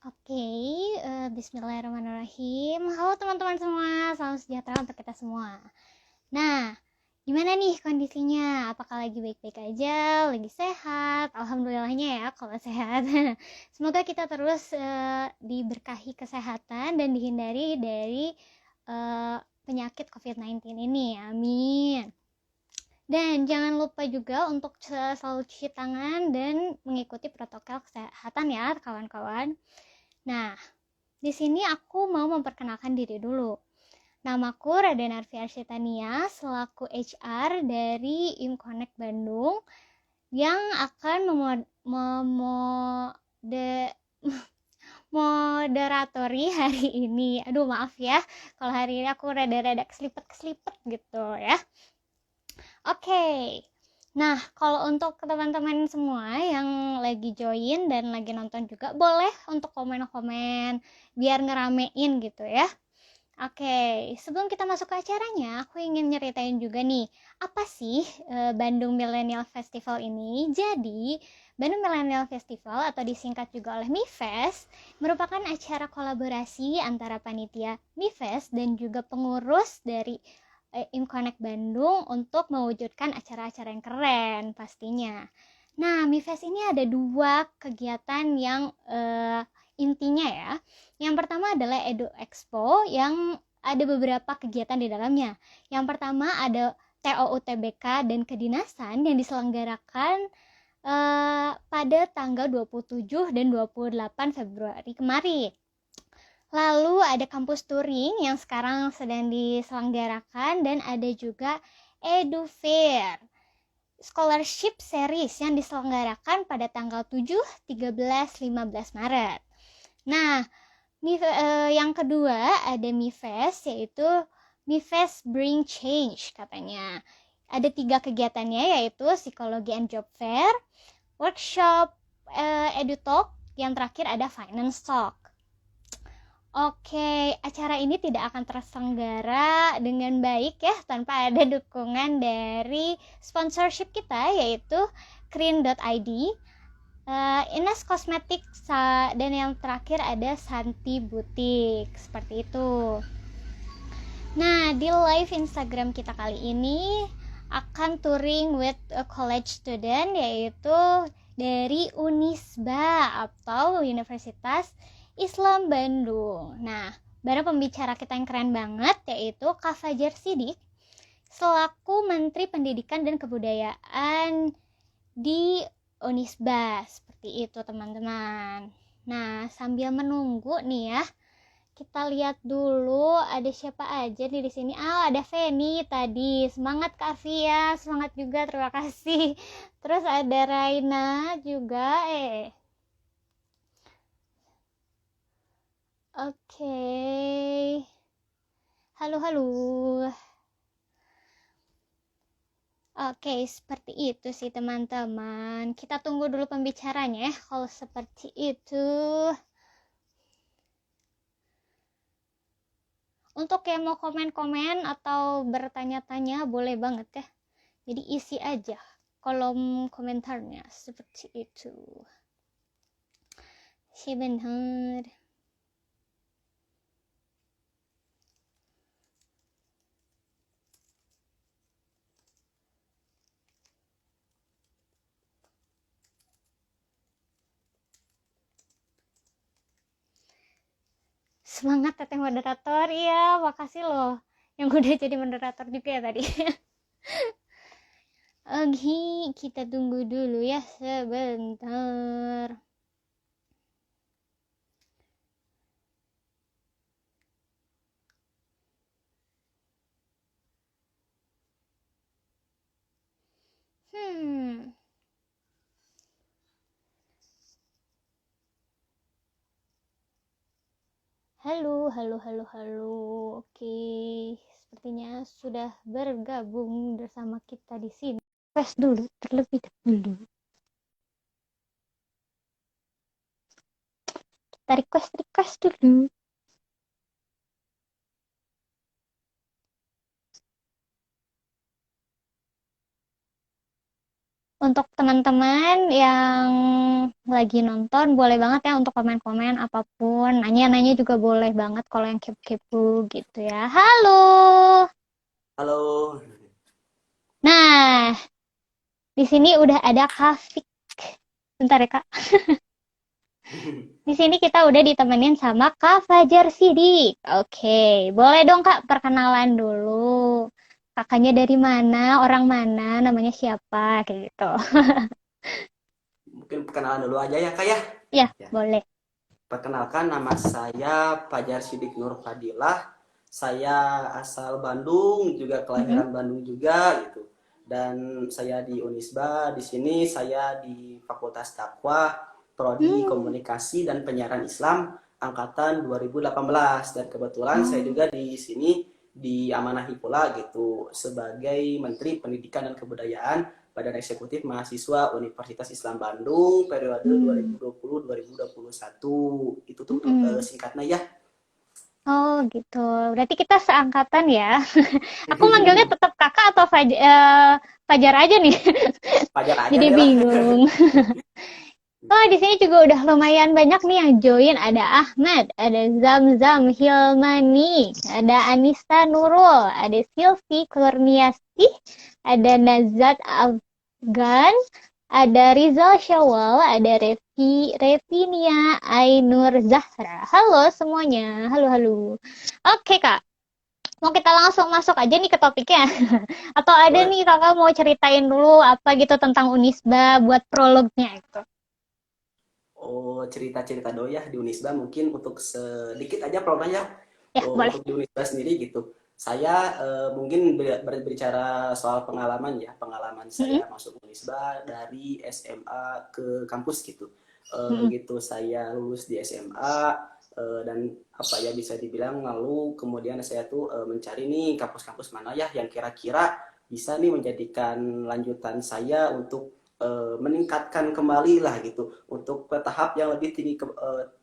Oke, bismillahirrahmanirrahim. Halo teman-teman semua, salam sejahtera untuk kita semua. Nah, gimana nih kondisinya? Apakah lagi baik-baik aja? Lagi sehat? Alhamdulillahnya ya kalau sehat. Semoga kita terus diberkahi kesehatan dan dihindari dari penyakit COVID-19 ini. Amin. Dan jangan lupa juga untuk selalu cuci tangan dan mengikuti protokol kesehatan ya, kawan-kawan. Nah, di sini aku mau memperkenalkan diri dulu. Namaku Raden Arfi Arsyitania selaku HR dari Imconnect Bandung yang akan moderatori hari ini. Aduh maaf ya, kalau hari ini aku rada-rada keselipet gitu ya. Oke. Nah, kalau untuk teman-teman semua yang lagi join dan lagi nonton juga, boleh untuk komen-komen biar ngeramein gitu ya. Oke, sebelum kita masuk ke acaranya, aku ingin nyeritain juga nih, apa sih Bandung Millennial Festival ini? Jadi, Bandung Millennial Festival atau disingkat juga oleh MIFES, merupakan acara kolaborasi antara panitia MIFES dan juga pengurus dari Imconnect Bandung untuk mewujudkan acara-acara yang keren pastinya. Nah, MIFES ini ada 2 kegiatan yang intinya ya. Yang pertama adalah Edu Expo yang ada beberapa kegiatan di dalamnya. Yang pertama ada TOUTBK dan kedinasan yang diselenggarakan pada tanggal 27 dan 28 Februari kemarin. Lalu ada kampus touring yang sekarang sedang diselenggarakan dan ada juga EduFair Scholarship Series yang diselenggarakan pada tanggal 7, 13, 15 Maret. Nah, yang kedua ada MIFES, yaitu MIFES Bring Change katanya. Ada 3 kegiatannya, yaitu Psikologi and Job Fair, Workshop EduTalk, yang terakhir ada Finance Talk. Oke, acara ini tidak akan terselenggara dengan baik ya tanpa ada dukungan dari sponsorship kita, yaitu Clean.id, Ines Cosmetics, dan yang terakhir ada Santi Butik. Seperti itu. Nah, di live Instagram kita kali ini akan touring with a college student, yaitu dari Unisba atau Universitas Islam Bandung. Nah, bareng pembicara kita yang keren banget, yaitu Kak Fajar Sidik selaku Menteri Pendidikan dan Kebudayaan di Unisba. Seperti itu teman-teman. Nah, sambil menunggu nih ya, kita lihat dulu ada siapa aja nih di sini. Ada Feni tadi. Semangat Kak Fia, semangat juga, terima kasih. Terus ada Raina juga. Oke. Halo. Oke, seperti itu sih teman-teman. Kita tunggu dulu pembicaranya ya, kalau seperti itu. Untuk yang mau komen-komen atau bertanya-tanya boleh banget ya. Jadi isi aja kolom komentarnya seperti itu. Sebentar. Semangat teteh moderator ya, makasih loh yang udah jadi moderator juga ya tadi. Oke, kita tunggu dulu ya sebentar. Halo. Oke, sepertinya sudah bergabung bersama kita di sini. Request dulu terlebih dahulu. Kita request dulu. Untuk teman-teman yang lagi nonton, boleh banget ya untuk komen-komen apapun. Nanya-nanya juga boleh banget kalau yang kepo-kepo gitu ya. Halo. Halo. Nah, di sini udah ada Kak Fik. Bentar ya, Kak. Di sini kita udah ditemenin sama Kak Fajar Sidik. Oke, boleh dong Kak perkenalan dulu. Kakaknya dari mana, orang mana, namanya siapa, kayak gitu. Mungkin perkenalan dulu aja ya Kak ya. Ya, Ya. boleh. Perkenalkan nama saya Fajar Sidik Nur Fadilah. Saya asal Bandung, juga Mhm. kelahiran Bandung juga gitu. Dan saya di Unisba, di sini saya di Fakultas Dakwah, Prodi Hmm. Komunikasi dan Penyiaran Islam angkatan 2018 dan kebetulan saya Oh. juga di sini diamanahi pula gitu sebagai Menteri Pendidikan dan Kebudayaan Badan Eksekutif Mahasiswa Universitas Islam Bandung periode Hmm. 2020-2021. Itu tuh Mm-mm. singkatnya ya. Oh gitu. Berarti kita seangkatan ya. Aku manggilnya tetap kakak atau Fajar aja nih. Pajar aja Jadi deh lah. bingung. Oh, di sini juga udah lumayan banyak nih yang join. Ada Ahmad, ada Zamzam Hilmani, ada Anissa Nurul, ada Silvi Kurniasti, ada Nazat Afgan, ada Rizal Syawal, ada Revinia Ainur Zahra. Halo semuanya. Halo, halo. Oke, Kak. Mau kita langsung masuk aja nih ke topiknya. Atau ada Boleh. nih kakak mau ceritain dulu apa gitu tentang Unisba buat prolognya gitu. Oh, cerita-cerita dulu ya di Unisba mungkin untuk sedikit aja problemnya. Ya, Oh, boleh. untuk di Unisba sendiri gitu. Saya mungkin berbicara soal pengalaman ya, pengalaman saya Mm-mm. masuk Unisba dari SMA ke kampus gitu. Mm-mm. Gitu saya lulus di SMA dan apa ya bisa dibilang lalu kemudian saya tuh mencari nih kampus-kampus mana ya yang kira-kira bisa nih menjadikan lanjutan saya untuk meningkatkan kembali lah gitu untuk ke tahap yang lebih tinggi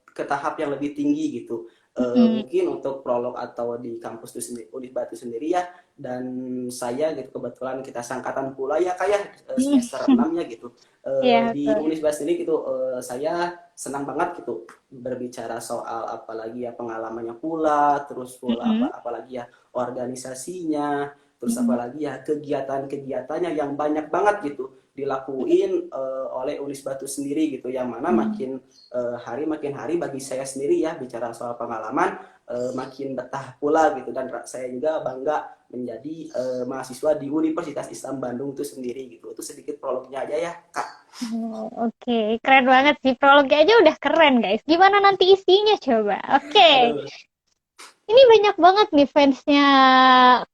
ke tahap yang lebih tinggi gitu. Mm-mm. Mungkin untuk prolog atau di kampus itu sendiri Unisba itu sendiri ya dan saya gitu kebetulan kita sangkatan pula ya kayak semester 6 ya gitu. Iya, Di betul. Unisba sendiri gitu saya senang banget gitu berbicara soal apalagi ya pengalamannya pula terus pula Mm-mm. apalagi ya organisasinya terus Mm-mm. apalagi ya kegiatan-kegiatannya yang banyak banget gitu dilakuin oleh Unisba itu sendiri gitu yang mana Mm-mm. makin hari makin hari bagi saya sendiri ya bicara soal pengalaman makin betah pula gitu dan saya juga bangga menjadi mahasiswa di Universitas Islam Bandung itu sendiri gitu. Itu sedikit prolognya aja ya Kak. Oh, oke, keren banget sih. Prolognya aja udah keren, guys. Gimana nanti isinya coba? Oke, Aduh. ini banyak banget nih fansnya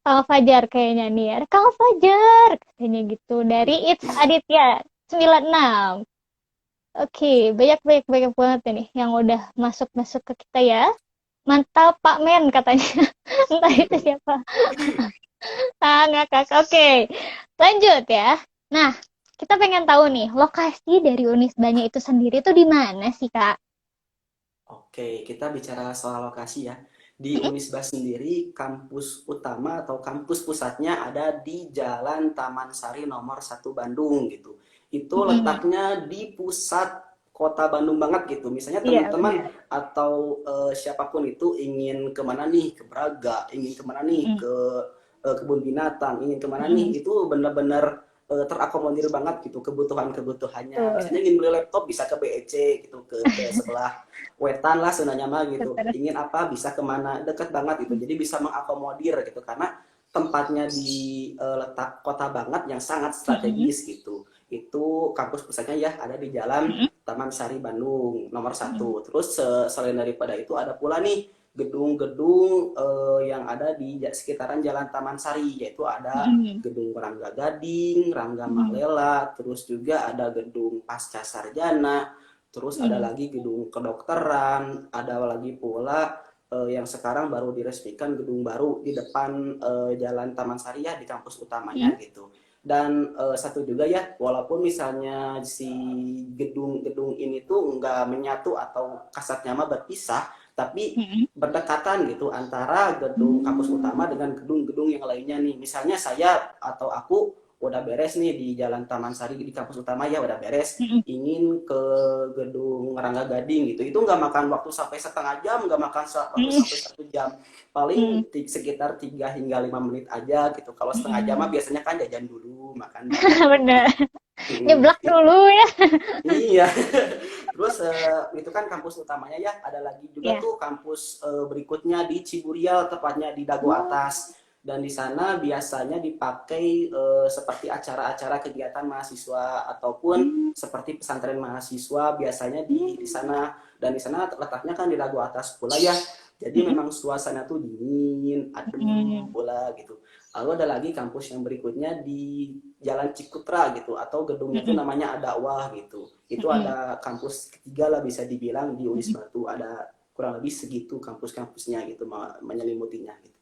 Kang Fajar kayaknya nih. Ada Kang Fajar katanya gitu dari It's Aditya 96. Oke, banyak banget ini yang udah masuk-masuk ke kita ya. Mantap Pak Men katanya. Entah itu siapa. Ah, ngakak. Oke, lanjut ya. Nah, kita pengen tahu nih, lokasi dari Unisbanya itu sendiri tuh di mana sih, Kak? Oke, kita bicara soal lokasi ya. Di Mm-mm. Unisba sendiri, kampus utama atau kampus pusatnya ada di Jalan Taman Sari nomor 1 Bandung gitu. Itu Mm-mm. letaknya di pusat kota Bandung banget gitu. Misalnya Iya, teman-teman benar. atau siapapun itu ingin kemana nih, ke Braga, ingin kemana nih, Mm-mm. ke kebun binatang, ingin kemana Mm-mm. nih, itu benar-benar terakomodir banget gitu kebutuhannya. Tuh. Misalnya ingin beli laptop bisa ke BEC gitu, ke sebelah wetan lah sebenarnya mah gitu Betul. ingin apa bisa kemana deket banget gitu jadi bisa mengakomodir gitu karena tempatnya di letak kota banget yang sangat Mm-mm. strategis gitu itu kampus pusatnya ya ada di Jalan Mm-mm. Taman Sari Bandung nomor Mm-mm. satu terus selain daripada itu ada pula nih gedung-gedung yang ada di sekitaran Jalan Taman Sari yaitu ada Mm-mm. gedung Rangga Gading, Rangga Mm-mm. Mahlela, terus juga ada gedung Pasca Sarjana, terus ada Mm-mm. lagi gedung kedokteran, ada lagi pula yang sekarang baru diresmikan gedung baru di depan Jalan Taman Sari ya di kampus utamanya Mm-mm. gitu. Dan satu juga ya, walaupun misalnya si gedung-gedung ini tuh nggak menyatu atau kasatnya mah berpisah, tapi Mm-mm. berdekatan gitu antara gedung kampus utama Mm-mm. dengan gedung-gedung yang lainnya nih. Misalnya saya atau aku udah beres nih di Jalan Taman Sari di kampus utama ya udah beres, Mm-mm. ingin ke gedung Rangga Gading gitu, itu nggak makan waktu sampai setengah jam, nggak makan waktu Mm-mm. sampai 1 jam, paling sekitar 3 hingga 5 menit aja gitu. Kalau setengah jam mah Mm-mm. biasanya kan jajan dulu, makan dulu. Bener. Mm-mm. Nyeblak dulu ya. Iya. Terus itu kan kampus utamanya ya. Ada lagi juga Ya. tuh kampus berikutnya di Ciburial, tepatnya di Dago Oh. Atas. Dan di sana biasanya dipakai seperti acara-acara kegiatan mahasiswa ataupun Mm. seperti pesantren mahasiswa biasanya di Mm. sana. Dan di sana letaknya kan di Dago Atas pula ya. Jadi Mm-mm. memang suasana tuh dingin, adem Mm. pula gitu. Lalu ada lagi kampus yang berikutnya di Jalan Cikutra gitu, atau gedungnya tuh Mm-mm. namanya Adawah gitu. Itu Mm-mm. ada kampus ketiga lah bisa dibilang di Unis Mm-mm. Batu. Ada kurang lebih segitu kampus-kampusnya gitu menyelimutinya gitu.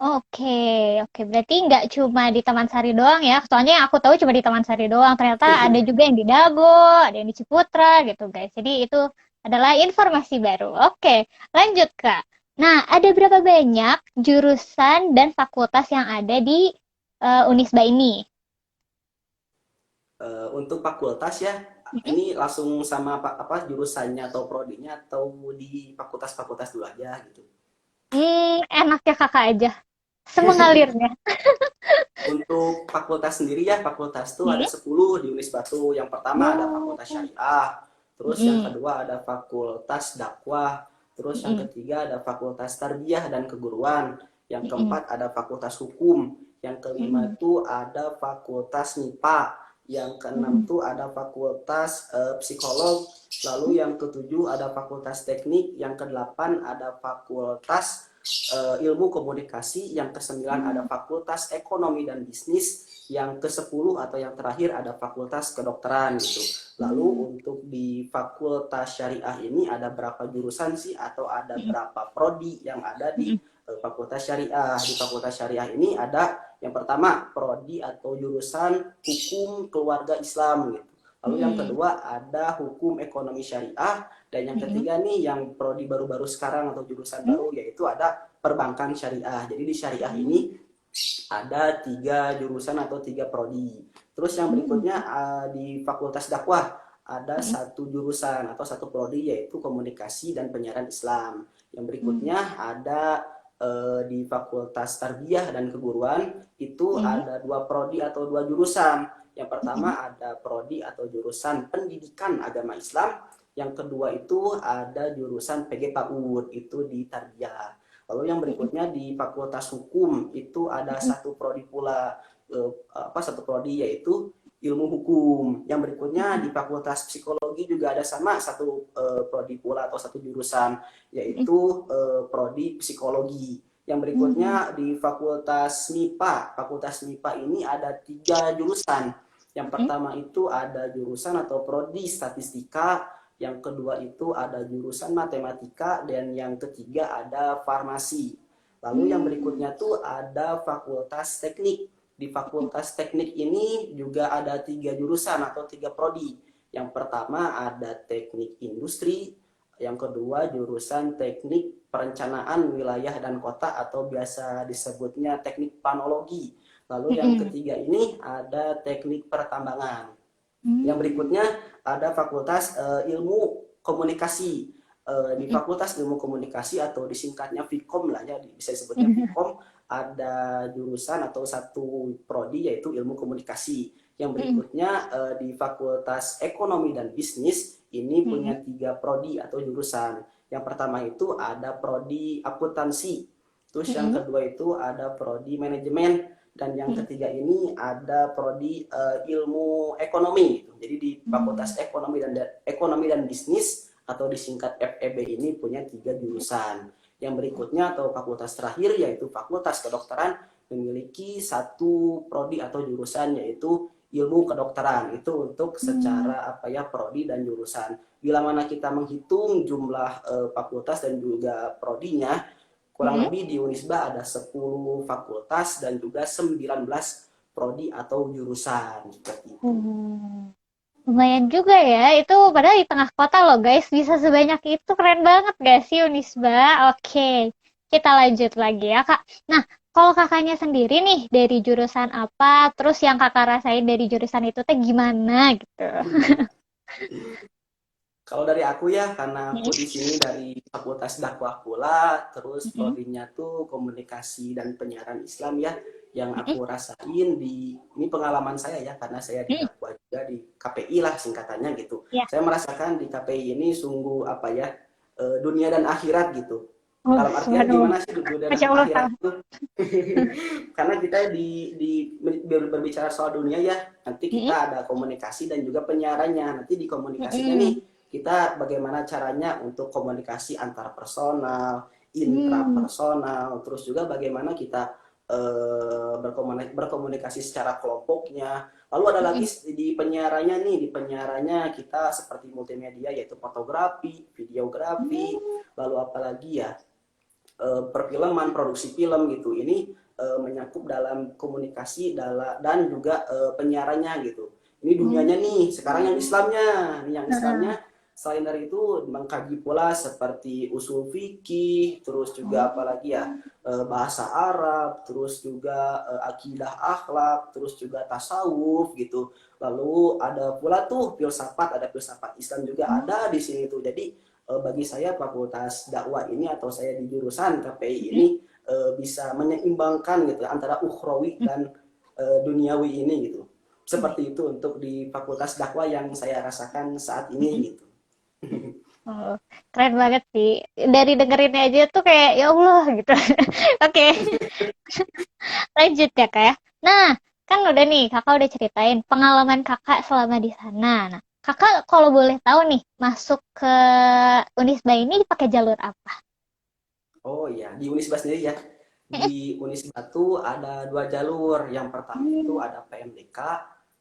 Oke, oke. Berarti nggak cuma di Taman Sari doang ya. Soalnya yang aku tahu cuma di Taman Sari doang. Ternyata ada juga yang di Dago, ada yang di Ciputra gitu guys. Jadi itu adalah informasi baru. Oke, lanjut Kak. Nah, ada berapa banyak jurusan dan fakultas yang ada di Unisba ini? Untuk fakultas ya, Mm-mm. ini langsung sama apa jurusannya atau prodinya atau di fakultas-fakultas dulu aja gitu. Enaknya Kakak aja. Semengalirnya. Untuk fakultas sendiri ya, fakultas tuh ada Mm-mm. 10 di Unis Batu. Yang pertama ada Oh. fakultas syariah, terus yang Mm-mm. kedua ada fakultas dakwah, terus yang Mm-mm. ketiga ada fakultas tarbiyah dan keguruan, yang Mm-mm. keempat ada fakultas hukum, yang kelima Mm-mm. itu ada fakultas MIPA, yang keenam Mm-mm. tuh ada fakultas psikolog, lalu yang ketujuh ada fakultas teknik, yang kedelapan ada fakultas ilmu komunikasi, yang kesembilan ada fakultas ekonomi dan bisnis, yang ke-10 atau yang terakhir ada fakultas kedokteran gitu. Lalu Mm-mm. untuk di fakultas syariah ini ada berapa jurusan sih atau ada Mm-mm. berapa prodi yang ada di Mm-mm. fakultas syariah? Di fakultas syariah ini ada yang pertama prodi atau jurusan hukum keluarga Islam gitu. Lalu yang Mm-mm. kedua ada hukum ekonomi syariah, dan yang Mm-mm. ketiga nih yang prodi baru-baru sekarang atau jurusan Mm-mm. baru yaitu ada perbankan syariah. Jadi di syariah ini ada 3 jurusan atau 3 prodi. Terus yang Mm-mm. berikutnya di fakultas dakwah ada Mm-mm. satu jurusan atau satu prodi yaitu komunikasi dan penyiaran Islam. Yang Mm-mm. berikutnya ada di fakultas tarbiyah dan keguruan itu Mm-mm. ada 2 prodi atau 2 jurusan. Yang Mm-mm. pertama ada prodi atau jurusan pendidikan agama Islam. Yang kedua itu ada jurusan PG PAUD itu di tarbiyah. Lalu yang berikutnya di Fakultas Hukum itu ada satu prodi pula, satu prodi yaitu ilmu hukum. Yang berikutnya di Fakultas Psikologi juga ada sama satu prodi pula atau satu jurusan yaitu prodi psikologi. Yang berikutnya di Fakultas MIPA. Fakultas MIPA ini ada 3 jurusan. Yang pertama itu ada jurusan atau prodi statistika, yang kedua itu ada jurusan matematika, dan yang ketiga ada farmasi. Lalu yang berikutnya tuh ada fakultas teknik. Di fakultas teknik ini juga ada 3 jurusan atau 3 prodi. Yang pertama ada teknik industri, yang kedua jurusan teknik perencanaan wilayah dan kota atau biasa disebutnya teknik panologi. Lalu yang Mm-mm. ketiga ini ada teknik pertambangan. Yang Mm. berikutnya ada fakultas ilmu komunikasi. Di Mm-mm. fakultas ilmu komunikasi atau disingkatnya Vkom lah ya, bisa disebutnya Mm-mm. Vkom, ada jurusan atau satu prodi yaitu ilmu komunikasi. Yang Mm-mm. berikutnya di fakultas ekonomi dan bisnis ini Mm-mm. punya 3 prodi atau jurusan. Yang pertama itu ada prodi akuntansi. Terus yang Mm-mm. kedua itu ada prodi manajemen, dan yang ketiga ini ada prodi ilmu ekonomi gitu. Jadi di Mm-mm. Fakultas Ekonomi dan Bisnis atau disingkat FEB ini punya 3 jurusan. Yang berikutnya atau fakultas terakhir yaitu Fakultas Kedokteran memiliki satu prodi atau jurusan yaitu ilmu kedokteran. Itu untuk Mm. secara prodi dan jurusan. Bila mana kita menghitung jumlah fakultas dan juga prodinya, kurang Mm-mm. lebih di Unisba ada 10 fakultas dan juga 19 prodi atau jurusan seperti itu. Hmm. Lumayan juga ya, itu padahal di tengah kota loh guys, bisa sebanyak itu, keren banget gak sih Unisba? Oke, kita lanjut lagi ya Kak. Nah, kalau kakaknya sendiri nih dari jurusan apa, terus yang kakak rasain dari jurusan itu teh gimana gitu. Kalau dari aku ya, karena aku di sini dari Fakultas Dakwah pula, terus Mm-mm. prodinya tuh komunikasi dan penyiaran Islam ya, yang Mm-mm. aku rasain di ini pengalaman saya ya, karena saya di Mm-mm. dakwah juga di KPI lah singkatannya gitu. Ya. Saya merasakan di KPI ini sungguh apa ya, dunia dan akhirat gitu. Oh, Dalam artian waduh. gimana sih dunia dan Masya Allah, akhirat Kak. itu? Karena kita berbicara soal dunia ya, nanti Mm-mm. kita ada komunikasi dan juga penyiarannya. Nanti di komunikasinya nih Mm-mm. kita bagaimana caranya untuk komunikasi antar personal, Hmm. intrapersonal, terus juga bagaimana kita berkomunikasi secara kelompoknya. Lalu ada lagi Mm-mm. di penyiarannya nih, di penyiarannya kita seperti multimedia yaitu fotografi, videografi, Hmm. lalu apalagi ya perfilman, produksi film gitu. Ini menyakup dalam komunikasi dan juga penyiarannya gitu. Ini dunianya nih, sekarang yang Islamnya. Nih yang Heeh. Islamnya selain dari itu mengkaji pula seperti usul fikih, terus juga Oh. apalagi ya bahasa Arab, terus juga akidah akhlak, terus juga tasawuf gitu. Lalu ada pula tuh filsafat, ada filsafat Islam juga ada di sini tuh. Jadi bagi saya fakultas dakwah ini atau saya di jurusan KPI ini bisa menyeimbangkan gitu antara ukhrawi dan duniawi ini gitu. Seperti itu untuk di fakultas dakwah yang saya rasakan saat ini gitu. Oh, keren banget sih. Dari dengerinnya aja tuh kayak ya Allah gitu. Oke, lanjut ya kak ya. Nah, kan udah nih kakak udah ceritain pengalaman kakak selama di sana. Nah, kakak kalau boleh tahu nih masuk ke Unisba ini pakai jalur apa? Oh iya, di Unisba sendiri ya. Di Unisba tuh ada dua jalur. Yang pertama itu Hmm. ada PMDK,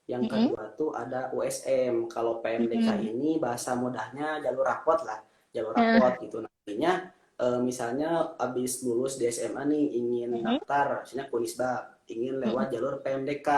yang Mm-mm. kedua tuh ada USM. Kalau PMDK Mm-mm. ini bahasa mudahnya jalur rapot lah, jalur Nah. rapot gitu. Nantinya misalnya habis lulus di SMA nih ingin Mm-mm. daftar, misalnya ke Unisba, ingin Mm-mm. lewat jalur PMDK,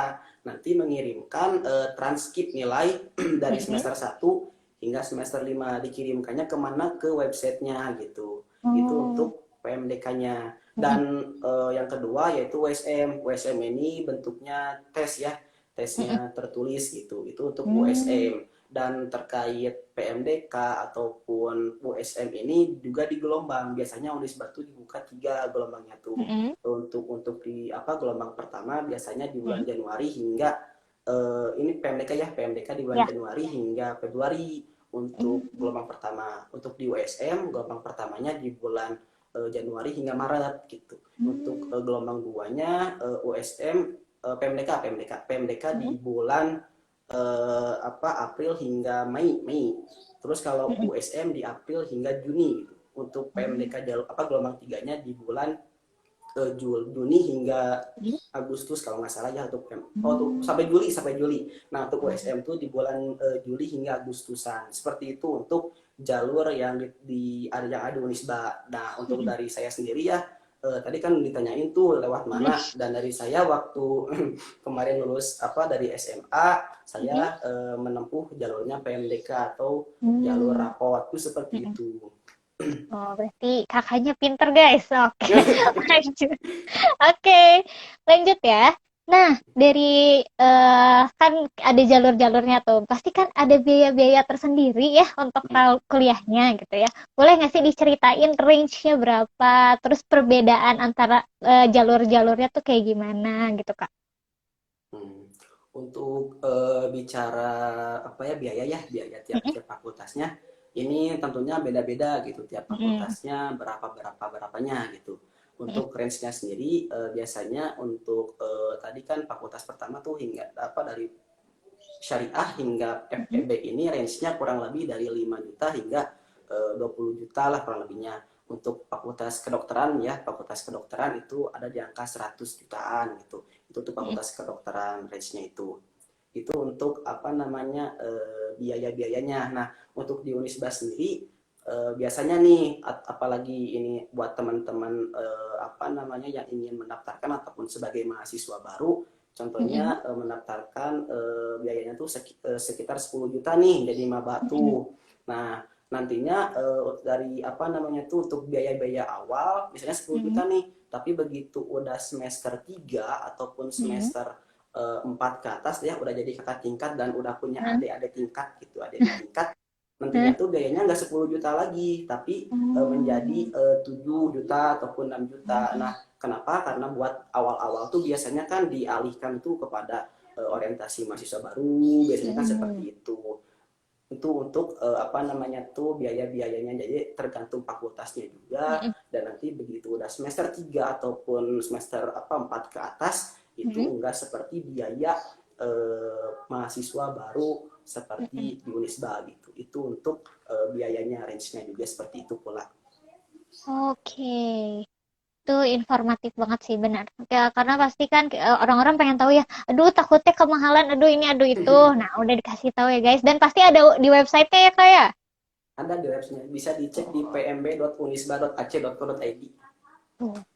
nanti mengirimkan transkrip nilai dari Mm-mm. semester 1 hingga semester 5 dikirimkannya kemana ke websitenya gitu. Itu Oh. untuk PMDK-nya. Dan Mm-mm. yang kedua yaitu WSM. WSM ini bentuknya tes ya, Mm-mm. tesnya tertulis gitu. Itu untuk Mm. WSM. Dan terkait PMDK ataupun WSM ini juga di gelombang. Biasanya Unisba tuh dibuka 3 gelombangnya tuh. Mm-mm. Untuk di apa gelombang pertama biasanya di bulan Mm-mm. Januari hingga ini PMDK ya, PMDK di bulan Ya. Januari hingga Februari untuk Mm. gelombang pertama. Untuk di USM gelombang pertamanya di bulan Januari hingga Maret gitu. Untuk Mm. gelombang duanya USM PMDK di Mm. bulan April hingga Mei. Terus kalau Mm. USM di April hingga Juni gitu. Untuk Mm. PMDK jalur gelombang tiganya di bulan Juni hingga Mm. Agustus kalau nggak salah ya untuk Mm. sampai Juli. Nah untuk Oh. USM tuh di bulan Juli hingga Agustusan. Seperti itu untuk jalur yang yang ada Unisba. Nah untuk Mm. dari saya sendiri ya tadi kan ditanyain tuh lewat mana dan dari saya waktu kemarin lulus dari SMA Mm. saya menempuh jalurnya PMDK atau jalur Mm. rapot itu seperti Mm. itu. Oh, berarti kakaknya pinter guys. Oke, lanjut. Oke, lanjut ya. Nah, dari kan ada jalur-jalurnya tuh. Pasti kan ada biaya-biaya tersendiri ya untuk kuliahnya gitu ya. Boleh nggak sih diceritain range-nya berapa? Terus perbedaan antara jalur-jalurnya tuh kayak gimana gitu, Kak? Hmm. Untuk bicara apa ya biaya Mm-mm. tiap-tiap fakultasnya ini tentunya beda-beda gitu tiap Mm-mm. fakultasnya berapanya gitu. Mm-mm. Untuk range-nya sendiri biasanya untuk tadi kan fakultas pertama tuh hingga dari syariah hingga Mm-mm. FEB ini range-nya kurang lebih dari 5 juta hingga 20 juta lah kurang lebihnya. Untuk fakultas kedokteran ya, fakultas kedokteran itu ada di angka 100 jutaan gitu. Itu untuk Mm-mm. fakultas kedokteran range-nya itu. Itu untuk apa namanya biaya-biayanya. Nah, untuk di Unisba sendiri biasanya nih apalagi ini buat teman-teman apa namanya yang ingin mendaftarkan ataupun sebagai mahasiswa baru. Mm-mm. Contohnya mendaftarkan biayanya tuh sekitar 10 juta nih jadi maba tuh. Nah, nantinya dari apa namanya tuh untuk biaya-biaya awal misalnya 10 juta nih, tapi begitu udah semester 3 ataupun Mm-mm. semester 4 ke atas ya udah jadi kakak tingkat dan udah punya Mm-mm. adik-adik tingkat gitu, adik-adik tingkat nantinya Mm-mm. tuh biayanya nggak 10 juta lagi tapi menjadi Oh. 7 juta ataupun 6 juta. Nah, kenapa? Karena buat awal-awal tuh biasanya kan dialihkan tuh kepada orientasi mahasiswa baru, biasanya kan Mm-mm. seperti itu untuk apa namanya tuh biaya-biayanya, jadi tergantung fakultasnya juga. Mm-mm. Dan nanti begitu udah semester 3 ataupun semester apa 4 ke atas itu Mm-mm. enggak seperti biaya mahasiswa baru Mm-mm. seperti di Unisba gitu. Itu untuk biayanya, range-nya juga seperti itu pula. Oke. Itu informatif banget sih, benar. Ya, karena pasti kan orang-orang pengen tahu ya, aduh takutnya kemahalan, aduh ini, aduh itu. Nah, udah dikasih tahu ya guys. Dan pasti ada di website-nya ya kak ya? Ada di website, bisa dicek di pmb.unisba.ac.id. Tuh. Ya.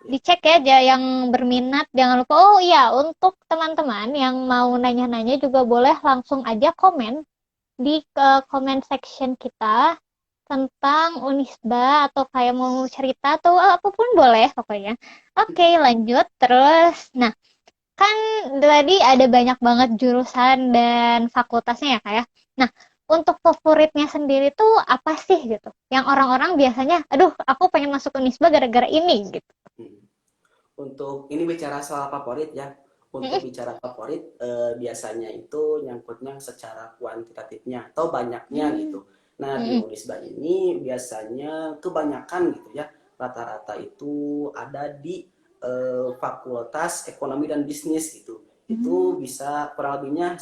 Dicek ya aja yang berminat. Jangan lupa, oh iya, untuk teman-teman yang mau nanya-nanya juga boleh langsung aja komen di comment section kita tentang Unisba atau kayak mau cerita atau apapun boleh pokoknya. Oke, lanjut terus. Nah, kan tadi ada banyak banget jurusan dan fakultasnya ya kayak. Nah, untuk favoritnya sendiri tuh apa sih gitu? Yang orang-orang biasanya, aduh, aku pengen masuk Unisba gara-gara ini gitu. Hmm. Untuk ini bicara soal favorit ya. Untuk Mm-mm. bicara favorit biasanya itu nyangkutnya secara kuantitatifnya atau banyaknya Mm. gitu. Nah, di Mm-mm. Unisba ini biasanya kebanyakan gitu ya. Rata-rata itu ada di Fakultas Ekonomi dan Bisnis gitu. Mm. Itu bisa kurang lebihnya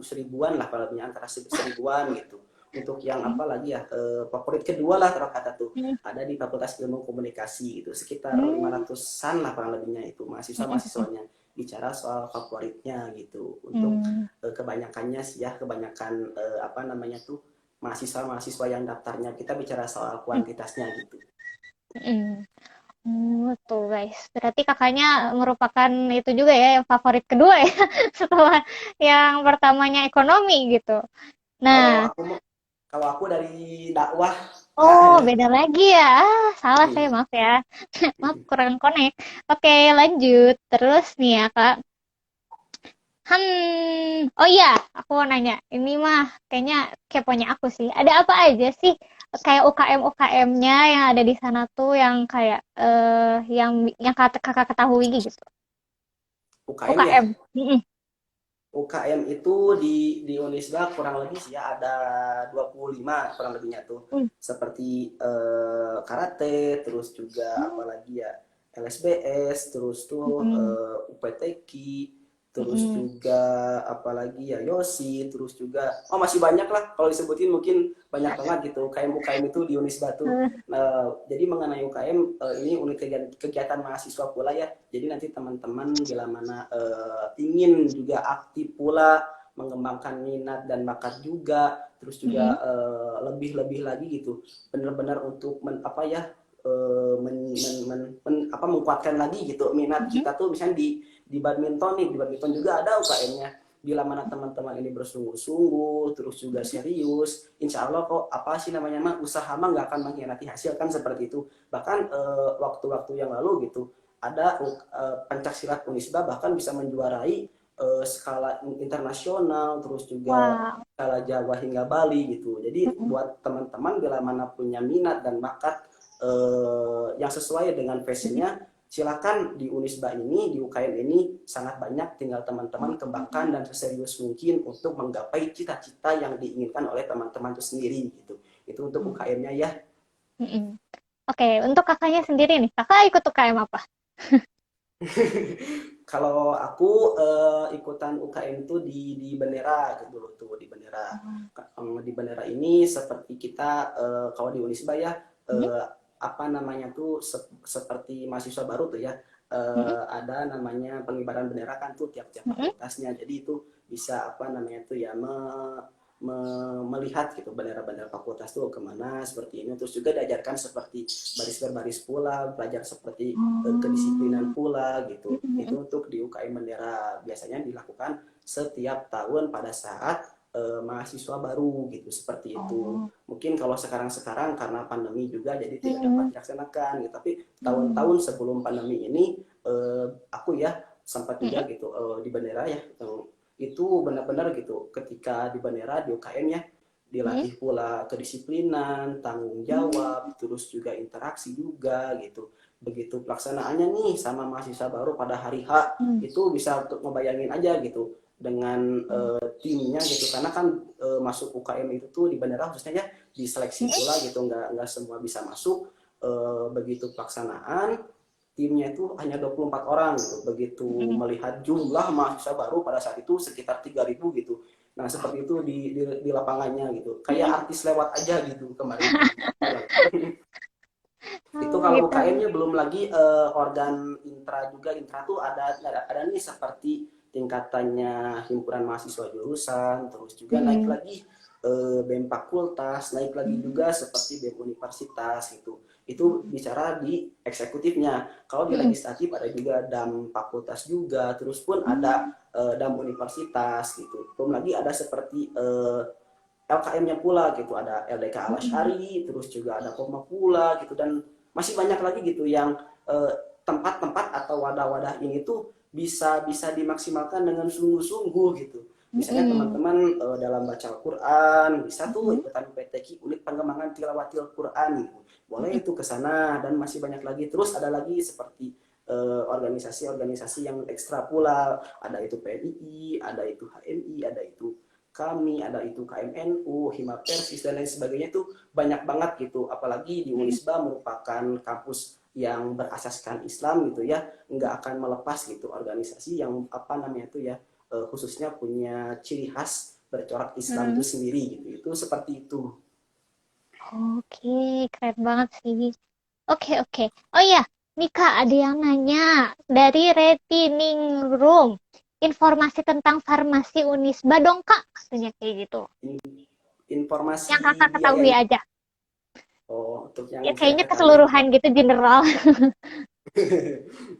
seribuan lah, kurang lebihnya antara seribuan gitu. Untuk yang apa lagi ya, favorit kedua lah kalau kata tuh Mm. ada di Fakultas Ilmu Komunikasi gitu, sekitar Mm. 500-an lah kurang lebihnya itu Mm. mahasiswa-mahasiswanya. Bicara soal favoritnya gitu untuk Mm. kebanyakannya sih ya, kebanyakan apa namanya tuh mahasiswa-mahasiswa yang daftarnya, kita bicara soal Mm. kuantitasnya gitu. Mm. Tuh guys, berarti kakaknya merupakan itu juga ya yang favorit kedua ya setelah yang pertamanya ekonomi gitu. Kalau Nah, aku kalau aku dari dakwah Kak. oh beda lagi ya. Salah saya Iya. maaf ya. Maaf kurang connect. Oke, lanjut. Terus nih ya kak. Oh iya, aku mau nanya. Ini mah kayaknya keponya aku sih. Ada apa aja sih kayak UKM-UKM-nya yang ada di sana tuh yang kayak yang kakak ketahui gitu. UKM ya. UKM. Mm-mm. UKM itu di Unisba kurang lebih sih ya ada 25 kurang lebihnya tuh. Mm. Seperti karate, terus juga apalagi ya LSBS, terus tuh Mm-mm. UPTQ, terus Mm-mm. juga apalagi ya Yosi, terus juga oh masih banyak lah kalau disebutin mungkin banyak banget gitu UKM itu di Unisba tuh. Nah, jadi mengenai UKM ini unit kegiatan mahasiswa pula ya. Jadi nanti teman-teman bila mana ingin juga aktif pula mengembangkan minat dan bakat juga, terus juga Mm-mm. lebih-lebih lagi gitu. Benar-benar untuk apa ya apa menguatkan lagi gitu minat Mm-mm. kita tuh misalnya di badminton nih, di badminton juga ada UKM-nya. Bila mana teman-teman ini bersungguh-sungguh, terus juga serius, insya Allah kok apa sih namanya mah usaha mah nggak akan mengkhianati hasil kan seperti itu. Bahkan waktu-waktu yang lalu gitu ada pencak silat Unisba bahkan bisa menjuarai skala internasional, terus juga Wah. skala Jawa hingga Bali gitu. Jadi Mm-mm. buat teman-teman bila mana punya minat dan bakat yang sesuai dengan Mm-mm. passionnya, silakan di Unisba ini, di UKM ini sangat banyak, tinggal teman-teman kembangkan dan seserius mungkin untuk menggapai cita-cita yang diinginkan oleh teman-teman itu sendiri gitu. Itu untuk UKM-nya ya. Mm-mm. Oke, untuk kakaknya sendiri nih, kakak ikut UKM apa? Kalau aku ikutan UKM itu di Bendera gitu dulu tuh di Bendera. Di Bendera ini seperti kita kalau di Unisba ya Mm-mm. apa namanya tuh seperti mahasiswa baru tuh ya Mm-mm. ada namanya pengibaran bendera kan tuh tiap-tiap Mm-mm. fakultasnya. Jadi itu bisa apa namanya tuh ya melihat gitu bendera-bendera fakultas tuh kemana seperti ini. Terus juga diajarkan seperti baris berbaris pula, belajar seperti kedisiplinan Oh. pula gitu. Mm-mm. Itu untuk di UKM Bendera biasanya dilakukan setiap tahun pada saat mahasiswa baru gitu, seperti itu. Oh. Mungkin kalau sekarang-sekarang karena pandemi juga jadi tidak dapat Mm-mm. dilaksanakan gitu. Tapi Mm. tahun-tahun sebelum pandemi ini aku ya sempat juga Mm-mm. gitu di bandara ya, itu benar-benar gitu ketika di bandara di UKM ya Mm. dilatih pula kedisiplinan, tanggung Mm. jawab, terus juga interaksi juga gitu. Begitu pelaksanaannya nih sama mahasiswa baru pada hari H, Mm. itu bisa untuk ngebayangin aja gitu dengan timnya gitu, karena kan masuk UKM itu tuh di bandara khususnya ya diseleksi Mm. pula gitu, nggak semua bisa masuk. Begitu pelaksanaan timnya itu hanya 24 orang gitu. Begitu Mm. melihat jumlah mahasiswa baru pada saat itu sekitar 3.000 gitu. Nah, seperti itu di lapangannya gitu. Mm. Kayak artis lewat aja gitu kemarin tuh. Itu Oh, kalau gitu. UKM-nya belum lagi organ intra juga. Intra tuh ada nih seperti tingkatannya himpunan mahasiswa jurusan, terus juga naik Mm. lagi BEM fakultas, naik lagi Mm. juga seperti BEM universitas gitu. Itu bicara di eksekutifnya. Kalau di Mm. legislatif ada juga DAM fakultas juga, terus pun ada Mm. DAM universitas gitu. Belum lagi ada seperti LKM-nya pula gitu, ada LDK Al Mm. Asy'ari, terus juga ada Koma pula gitu, dan masih banyak lagi gitu yang tempat-tempat atau wadah-wadah ini tuh bisa bisa dimaksimalkan dengan sungguh-sungguh gitu. Misalnya Mm. teman-teman dalam baca Al-Quran bisa tuh Mm. ikutan UPTQ, unit pengembangan tilawatil Quran gitu. Boleh Mm. itu ke sana, dan masih banyak lagi. Terus ada lagi seperti organisasi-organisasi yang ekstra pula, ada itu PNI, ada itu HMI, ada itu kami, ada itu KMNU, Hima Persis, dan lain sebagainya, itu banyak banget gitu. Apalagi di Mm. Unisba merupakan kampus yang berasaskan Islam gitu ya, nggak akan melepas gitu organisasi yang apa namanya itu ya, khususnya punya ciri khas bercorak Islam itu Mm. sendiri gitu. Itu seperti itu. Oke, keren banget sih. Oke, oke. Oh iya, Nika, ada yang nanya dari Retining Room. Informasi tentang farmasi Unisba dong, Kak. Katanya kayak gitu. Yang Informasi Kakak biaya ketahui aja. untuk yang Ya, saya kayaknya ketahui keseluruhan gitu, general.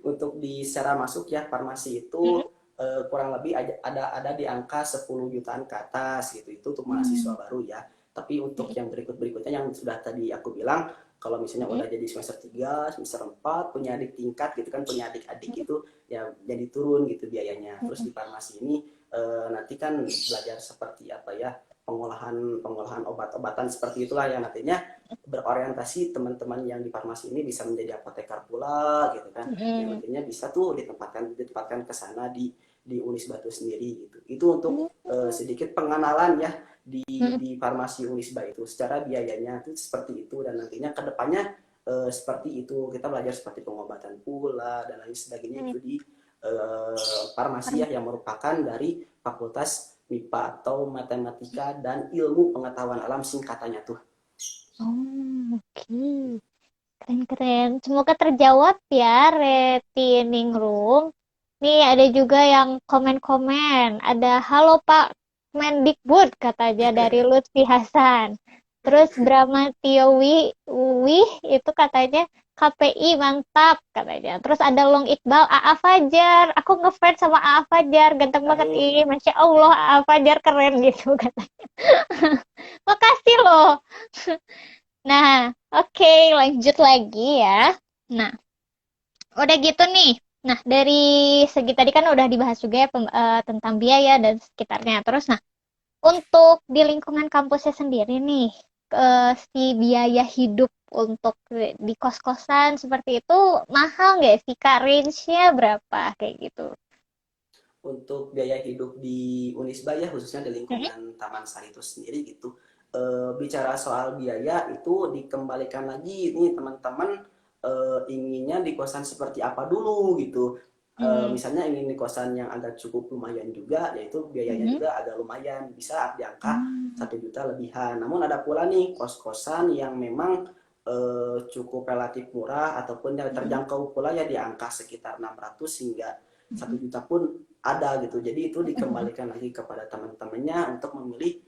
untuk di secara masuk ya farmasi itu Mm. kurang lebih ada di angka 10 jutaan ke atas gitu, itu untuk mahasiswa Mm. baru ya. Tapi untuk Mm. yang berikutnya yang sudah tadi aku bilang, kalau misalnya Mm. udah jadi semester 3 semester 4 punya adik tingkat gitu kan, punya adik-adik Mm. itu ya jadi turun gitu biayanya. Terus Mm. di farmasi ini nanti kan belajar seperti apa ya, pengolahan pengolahan obat-obatan seperti itulah, yang nantinya berorientasi teman-teman yang di farmasi ini bisa menjadi apoteker pula gitu kan, yang Mm. nantinya bisa tuh ditempatkan ke sana di Unis Batu sendiri gitu. Itu untuk sedikit pengenalan ya Mm. di farmasi Unisba itu. Secara biayanya itu seperti itu, dan nantinya kedepannya seperti itu kita belajar seperti pengobatan pula dan lain sebagainya Mm. itu di farmasi ya, yang merupakan dari Fakultas MIPA atau Matematika dan Ilmu Pengetahuan Alam singkatannya tuh. Oh, oke. Keren-keren. Semoga terjawab ya, Retining Room. Nih, ada juga yang komen-komen. Ada, halo Pak Mendikbud, katanya dari Lutfi Hasan. Terus Brahma Tiowi, Wih, itu katanya KPI mantap, katanya. Terus ada Long Iqbal, AA Fajar. Aku ngefans sama AA Fajar, ganteng banget. Aduh, Ih, Masya Allah, AA Fajar keren gitu, katanya. Makasih loh. Nah, oke, lanjut lagi ya. Nah, udah gitu nih. Nah, dari segi tadi kan udah dibahas juga ya tentang biaya dan sekitarnya. Terus, nah, untuk di lingkungan kampusnya sendiri nih, si biaya hidup untuk di kos-kosan seperti itu mahal nggak sih, Kak? Range-nya berapa kayak gitu? untuk biaya hidup di Unisba ya, khususnya di Mm-mm. lingkungan Taman Sari itu sendiri gitu. Bicara soal biaya itu dikembalikan lagi nih teman-teman, inginnya di kosan seperti apa dulu gitu. Mm. Misalnya ingin di kosan yang agak cukup lumayan juga, yaitu biayanya Mm. juga agak lumayan, bisa di angka Mm. 1 juta lebihan. Namun ada pula nih kos-kosan yang memang cukup relatif murah ataupun yang Mm. terjangkau pula ya, di angka sekitar 600 hingga satu Mm. juta pun ada gitu. Jadi itu Mm. dikembalikan lagi kepada teman-temannya untuk memilih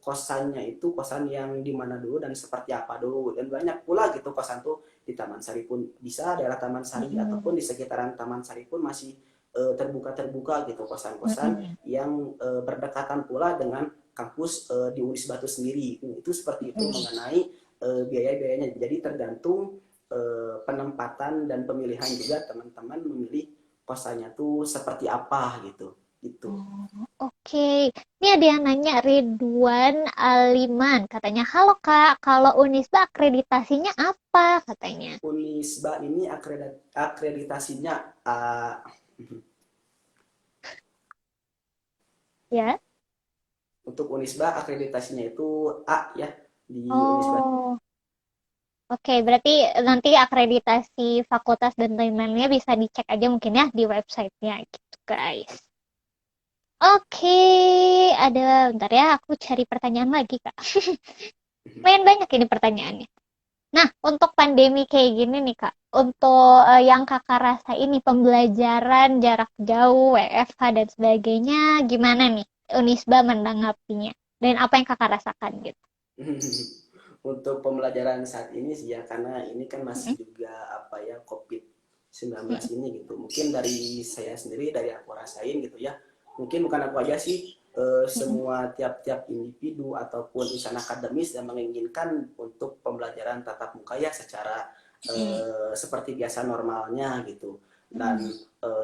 kosannya itu kosan yang di mana dulu dan seperti apa dulu. Dan banyak pula gitu kosan tuh di Taman Sari pun bisa, daerah Taman Sari Mm. ataupun di sekitaran Taman Sari pun masih terbuka gitu, kosan-kosan yang berdekatan pula dengan kampus di Unisba itu sendiri. Itu seperti itu mengenai biaya-biayanya. Jadi tergantung penempatan dan pemilihan juga teman-teman memilih kosannya tuh seperti apa gitu. Gitu. Oke, ini ada yang nanya Ridwan Aliman, katanya, halo Kak, kalau Unisba akreditasinya apa katanya? Unisba ini akreditasinya Ya. untuk Unisba akreditasinya itu A ya di Unisba. Oh, oke, berarti nanti akreditasi fakultas dan lain-lainnya bisa dicek aja mungkin ya di websitenya gitu guys. Oke, ada bentar ya, aku cari pertanyaan lagi Kak. Lumayan banyak ini pertanyaannya. Nah, untuk pandemi kayak gini nih Kak, untuk yang Kakak rasa ini pembelajaran jarak jauh, WFH dan sebagainya, gimana nih Unisba menanggapinya? Dan apa yang Kakak rasakan gitu? Untuk pembelajaran saat ini sih ya, karena ini kan masih juga apa ya COVID-19 ini gitu. Mungkin dari saya sendiri, dari aku rasain gitu ya. Mungkin bukan aku aja sih, semua tiap-tiap individu ataupun insan akademis yang menginginkan untuk pembelajaran tatap muka ya secara seperti biasa normalnya gitu. Dan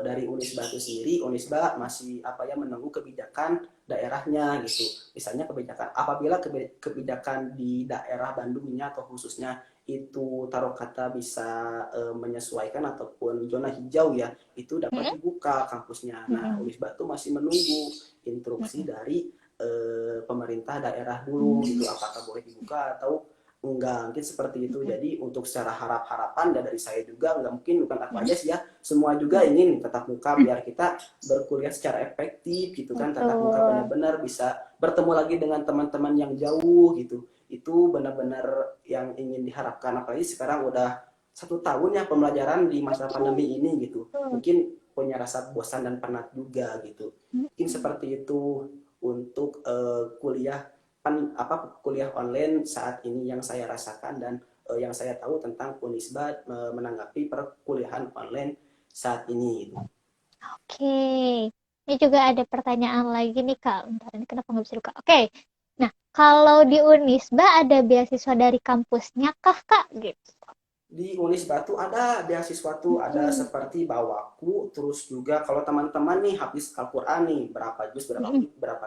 dari Unisba itu sendiri, Unisba masih apa ya menunggu kebijakan daerahnya gitu. Misalnya kebijakan apabila kebijakan di daerah Bandungnya atau khususnya itu taruh kata bisa menyesuaikan ataupun zona hijau ya, itu dapat dibuka kampusnya. Nah, Unisba tuh masih menunggu instruksi dari pemerintah daerah dulu gitu, apakah boleh dibuka atau enggak, mungkin seperti itu. Jadi untuk secara harapan dan dari saya juga enggak, mungkin bukan aku aja sih ya, semua juga ingin tatap muka biar kita berkuliah secara efektif gitu kan, tatap muka benar-benar bisa bertemu lagi dengan teman-teman yang jauh gitu. Itu benar-benar yang ingin diharapkan, apalagi sekarang udah 1 tahun ya pembelajaran di masa pandemi ini gitu. Mungkin punya rasa bosan dan penat juga gitu. Mungkin seperti itu untuk kuliah online saat ini yang saya rasakan dan yang saya tahu tentang Unisba menanggapi perkuliahan online saat ini. Oke, ini juga ada pertanyaan lagi nih Kak. Bentar, ini kenapa nggak bisa dibuka? Oke, nah kalau di Unisba ada beasiswa dari kampusnya kah Kak? Gitu. Di Unisba tuh ada beasiswa tuh, ada seperti bawaku, terus juga kalau teman-teman nih habis Al-Quran nih, berapa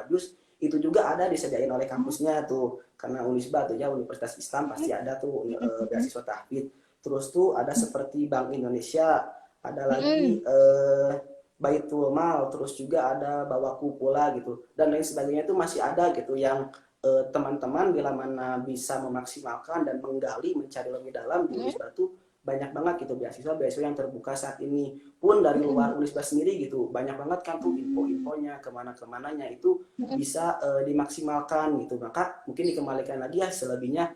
juz, itu juga ada disediain oleh kampusnya tuh, karena Unisba tuh ya Universitas Islam pasti ada tuh beasiswa tahfidz. Terus tuh ada seperti Bank Indonesia, ada lagi Baitul Mal, terus juga ada Bawaku pula gitu, dan lain sebagainya itu masih ada gitu yang teman-teman bila mana bisa memaksimalkan dan menggali mencari lebih dalam di Unisba tuh banyak banget gitu beasiswa yang terbuka saat ini, pun dari luar Unisba sendiri gitu banyak banget kan tuh info-infonya kemana-kemananya itu bisa dimaksimalkan gitu. Maka mungkin dikembalikan lagi ya selebihnya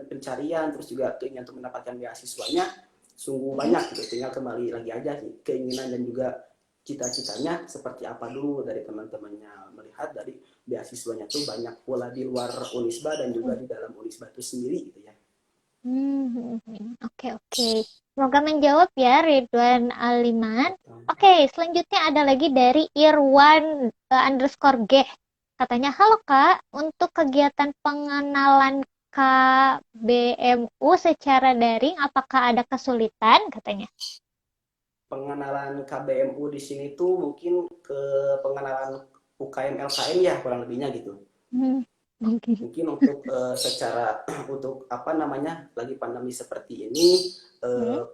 pencarian terus juga keinginan untuk mendapatkan beasiswanya sungguh banyak gitu, tinggal kembali lagi aja sih keinginan dan juga cita-citanya seperti apa dulu dari teman-temannya. Melihat dari beasiswanya tuh banyak pula di luar Unisba dan juga di dalam Unisba itu sendiri gitu ya. Oke. Semoga menjawab ya Ridwan Aliman. Oke, selanjutnya ada lagi dari Irwan _G. Katanya, halo Kak, untuk kegiatan pengenalan KBMU secara daring, apakah ada kesulitan? Katanya. Pengenalan KBMU di sini tuh mungkin ke pengenalan UKM LKM ya kurang lebihnya gitu. Mungkin untuk secara untuk lagi pandemi seperti ini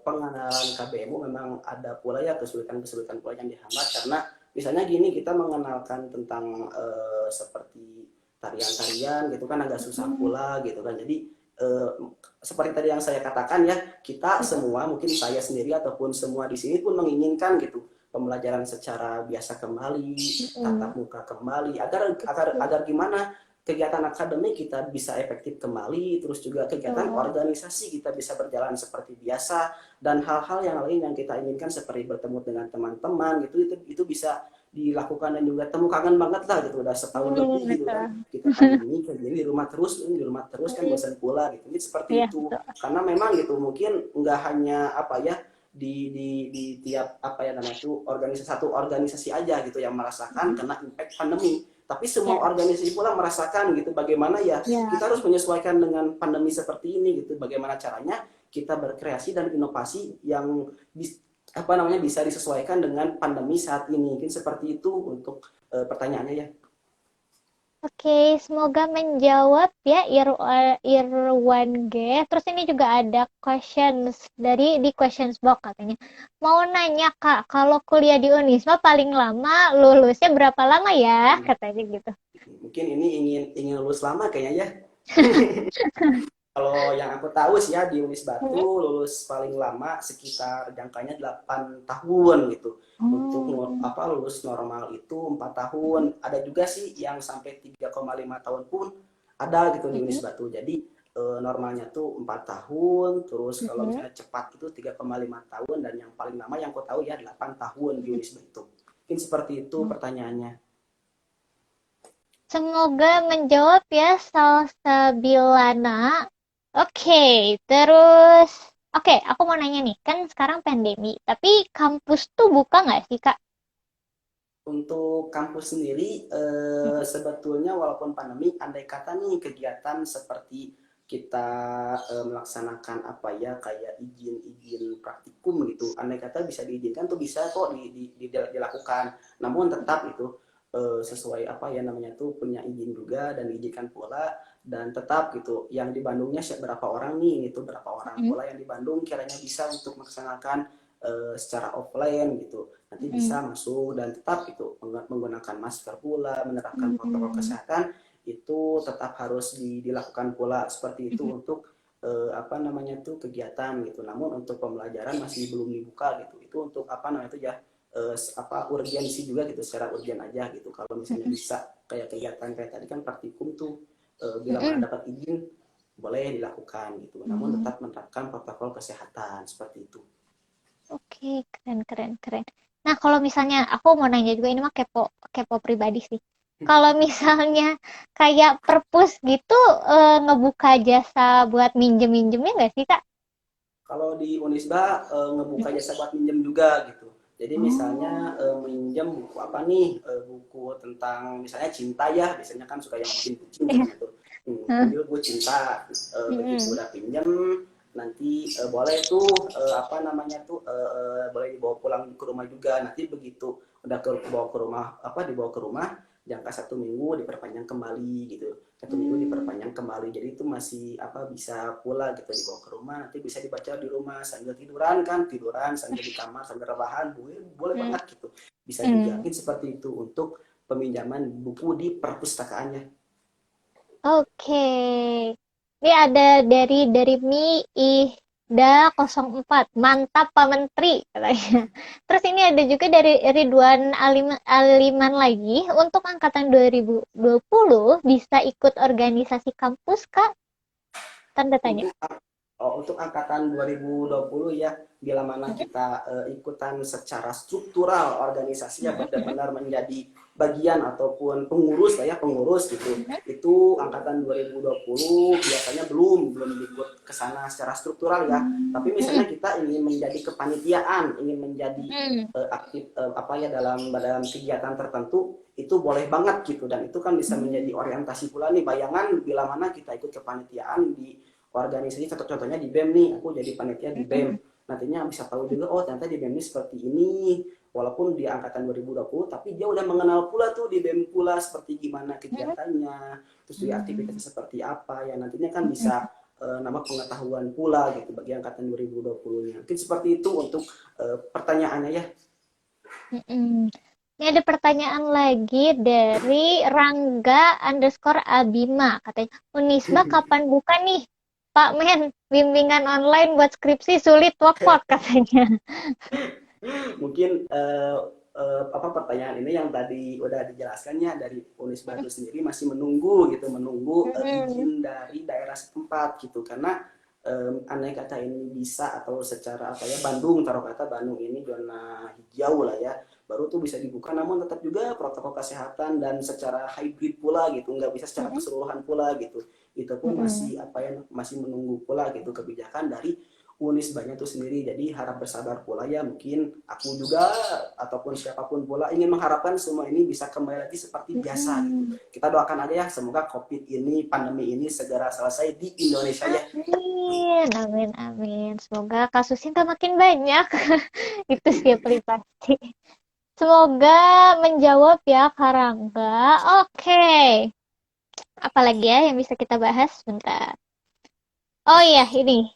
pengenalan KBMU memang ada pula ya kesulitan pula yang dihambat, karena misalnya gini, kita mengenalkan tentang seperti tarian-tarian gitu kan agak susah pula gitu kan. Jadi seperti tadi yang saya katakan ya, kita semua, mungkin saya sendiri ataupun semua di sini pun menginginkan gitu pembelajaran secara biasa kembali, tatap muka kembali, agar gimana kegiatan akademik kita bisa efektif kembali, terus juga kegiatan organisasi kita bisa berjalan seperti biasa, dan hal-hal yang lain yang kita inginkan seperti bertemu dengan teman-teman gitu, itu bisa dilakukan. Dan juga temu kangen banget lah gitu, udah setahun lebih gitu kan kita pandemi kayak gini, di rumah terus kan bosan pula gitu. Ini seperti itu, karena memang gitu mungkin nggak hanya di tiap apa ya namanya itu satu organisasi aja gitu yang merasakan kena impact pandemi. Tapi semua Ya, organisasi pula merasakan gitu bagaimana ya ya. kita harus menyesuaikan dengan pandemi seperti ini gitu. Bagaimana caranya kita berkreasi dan inovasi yang apa namanya bisa disesuaikan dengan pandemi saat ini. Mungkin seperti itu untuk pertanyaannya ya. Oke, semoga menjawab ya Irwan G. Terus ini juga ada questions dari di questions box katanya. Mau nanya Kak, kalau kuliah di Unisma paling lama lulusnya berapa lama ya? Katanya gitu. Mungkin ini ingin lulus lama kayaknya ya. Kalau yang aku tahu sih ya di Unis Batu Hmm. lulus paling lama sekitar jangkanya 8 tahun gitu. Untuk Oh. apa lulus normal itu 4 tahun. Ada juga sih yang sampai 3,5 tahun pun ada gitu di Unis Mm-mm. Batu. Jadi normalnya tuh 4 tahun, terus kalau Mm-mm. misalnya cepat itu 3,5 tahun dan yang paling lama yang aku tahu ya 8 tahun di Unis Batu. Mungkin seperti itu pertanyaannya. Semoga menjawab ya Salsabilana. Oke, terus aku mau nanya nih, kan sekarang pandemi, tapi kampus tuh buka nggak sih Kak? Untuk kampus sendiri, sebetulnya walaupun pandemi, andai kata nih kegiatan seperti kita melaksanakan apa ya kayak izin-izin praktikum gitu, andai kata bisa diizinkan tuh bisa kok dilakukan. Namun tetap itu sesuai apa ya namanya tuh punya izin juga dan diizinkan pula dan tetap gitu. Yang di Bandungnya berapa orang nih itu berapa orang Mm, pula yang di Bandung kiranya bisa untuk melaksanakan secara offline gitu nanti mm, bisa masuk dan tetap itu menggunakan masker pula, menerapkan protokol mm, kesehatan itu tetap harus dilakukan pula seperti itu mm. untuk apa namanya tuh kegiatan gitu. Namun untuk pembelajaran masih belum dibuka gitu. Itu untuk apa namanya itu ya apa urgensi juga gitu secara urgen aja gitu. Kalau misalnya bisa kayak kegiatan kayak tadi kan praktikum tuh bila mana dapat izin boleh dilakukan gitu. Namun Mm. tetap menerapkan protokol kesehatan seperti itu. Oke, keren, keren, keren. Nah, kalau misalnya aku mau nanya juga ini mah kepo, kepo pribadi sih. Kalau misalnya kayak perpus gitu ngebuka jasa buat minjem-minjemnya nggak sih Kak? Kalau di Unisba ngebuka Mm. jasa buat minjem juga gitu. Jadi misalnya Oh. minjem buku apa nih? Buku tentang misalnya cinta ya, biasanya kan suka yang bucin-bucin Iya. katanya tuh. Hah. Ambil buku cinta, begitu Mm-mm. udah pinjem, nanti boleh tuh apa namanya tuh boleh dibawa pulang ke rumah juga. Nanti begitu udah bawa ke rumah apa dibawa ke rumah jangka 1 minggu diperpanjang kembali gitu 1 minggu Hmm. diperpanjang kembali jadi itu masih apa bisa pula gitu dibawa ke rumah nanti bisa dibaca di rumah sambil tiduran sambil di kamar sambil rebahan boleh boleh Hmm. banget gitu bisa juga Hmm. mungkin seperti itu untuk peminjaman buku di perpustakaannya. Oke. Ini ada dari Mi Ida 04. Mantap Pak Menteri katanya. Terus ini ada juga dari Ridwan Aliman lagi. Untuk angkatan 2020 bisa ikut organisasi kampus Kak? Tanda tanya. Untuk untuk angkatan 2020 ya, bila mana kita ikutan secara struktural organisasinya benar-benar menjadi bagian ataupun pengurus lah ya, pengurus gitu. Itu angkatan 2020 biasanya belum ikut ke sana secara struktural ya. Tapi misalnya kita ingin menjadi kepanitiaan, ingin menjadi aktif apa ya dalam kegiatan tertentu itu boleh banget gitu dan itu kan bisa menjadi orientasi pula nih bayangan bila mana kita ikut kepanitiaan di organisasi contohnya di BEM nih aku jadi panitia di BEM nantinya bisa tahu juga oh ternyata di BEM ini seperti ini walaupun di angkatan 2020 tapi dia udah mengenal pula tuh di BEM pula seperti gimana kegiatannya terus di aktivitasnya seperti apa ya nantinya kan bisa nama pengetahuan pula gitu bagi angkatan 2020-nya mungkin seperti itu untuk pertanyaannya ya. Ini ada pertanyaan lagi dari Rangga_Abima. Katanya, Unisba kapan buka nih? Pak Men, bimbingan online buat skripsi sulit wapot katanya. Mungkin apa pertanyaan ini yang tadi udah dijelaskannya dari Unisba itu sendiri masih menunggu izin dari daerah setempat gitu karena andai kata ini bisa atau secara apa ya Bandung taruh kata Bandung ini zona hijau lah ya baru tuh bisa dibuka namun tetap juga protokol kesehatan dan secara hybrid pula gitu nggak bisa secara keseluruhan pula gitu itu pun masih apa ya masih menunggu pula gitu kebijakan dari Unisbanya itu sendiri. Jadi harap bersabar pula ya, mungkin aku juga ataupun siapapun pula ingin mengharapkan semua ini bisa kembali lagi seperti biasa gitu. Mm-mm. Kita doakan aja ya, semoga COVID ini, pandemi ini segera selesai di Indonesia ya. Amin, amin, amin. Semoga kasusnya nggak makin banyak. Itu sih yang paling pasti. Semoga menjawab ya, Karangga. Oke. Apalagi ya yang bisa kita bahas? Bentar. Oh iya, ini.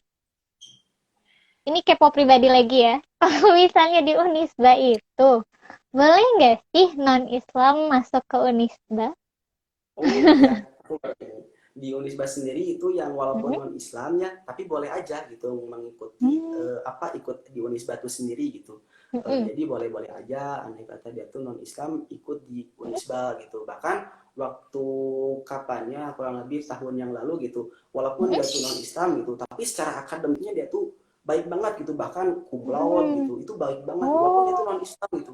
Ini kepo pribadi lagi ya. Kalau misalnya di Unisba itu, boleh nggak sih non-Islam masuk ke Unisba? Oh ya, aku di Unisba sendiri itu yang walaupun Mm-mm. non Islam ya, tapi boleh aja gitu mengikuti Hmm. ikut di Unisba itu sendiri gitu. Mm-mm. Jadi boleh-boleh aja, andai kata dia tuh non Islam ikut di Unisba gitu. Bahkan waktu kapannya kurang lebih tahun yang lalu gitu, walaupun dia tuh non Islam gitu, tapi secara akademiknya dia tuh baik banget gitu, bahkan cum laude Mm-mm. gitu, itu baik banget walaupun dia tuh Oh. non Islam gitu.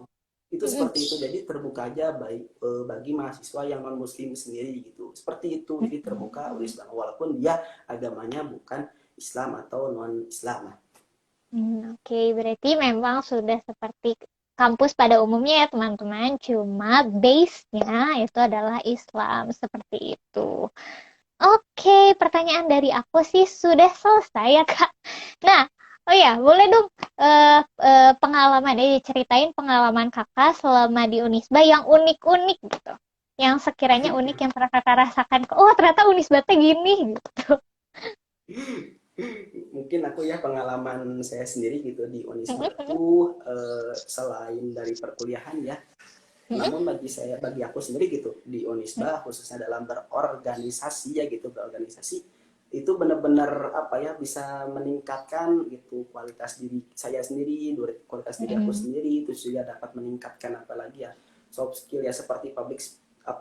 Itu Mm-mm. seperti itu, jadi terbuka aja baik bagi mahasiswa yang non muslim sendiri gitu, seperti itu. Jadi terbuka Mm-mm. Islam walaupun dia agamanya bukan Islam atau non Islam. Oke, berarti memang sudah seperti kampus pada umumnya ya teman-teman, cuma base-nya itu adalah Islam, seperti itu. Oke, pertanyaan dari aku sih sudah selesai ya Kak. Nah, oh ya, boleh dong pengalaman, ceritain pengalaman Kakak selama di Unisba yang unik-unik gitu. Yang sekiranya unik yang pernah Kakak rasakan. Oh, ternyata Unisba teh gini gitu. Mungkin aku ya pengalaman saya sendiri gitu di Unisba Mm-mm. tuh selain dari perkuliahan ya, Mm-mm. namun bagi aku sendiri gitu di Unisba khususnya dalam berorganisasi ya gitu, berorganisasi itu benar-benar apa ya, bisa meningkatkan gitu kualitas diri saya sendiri, kualitas diri aku Mm-mm. sendiri, itu juga dapat meningkatkan apalagi ya soft skill ya, seperti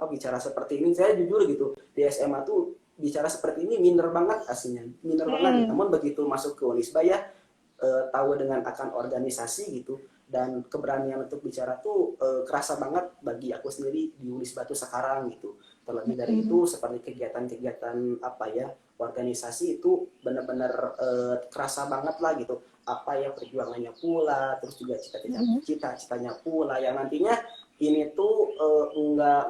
bicara seperti ini. Saya jujur gitu di SMA tuh bicara seperti ini minder banget aslinya, minder banget. Mm-mm. Namun begitu masuk ke Unisba ya, tahu dengan akan organisasi gitu, dan keberanian untuk bicara tuh kerasa banget bagi aku sendiri di Unisba tuh sekarang gitu. Terlebih dari Mm-mm. itu seperti kegiatan-kegiatan apa ya, organisasi itu benar-benar kerasa banget lah gitu, apa ya perjuangannya pula, terus juga Mm-mm. cita-citanya pula yang nantinya ini tuh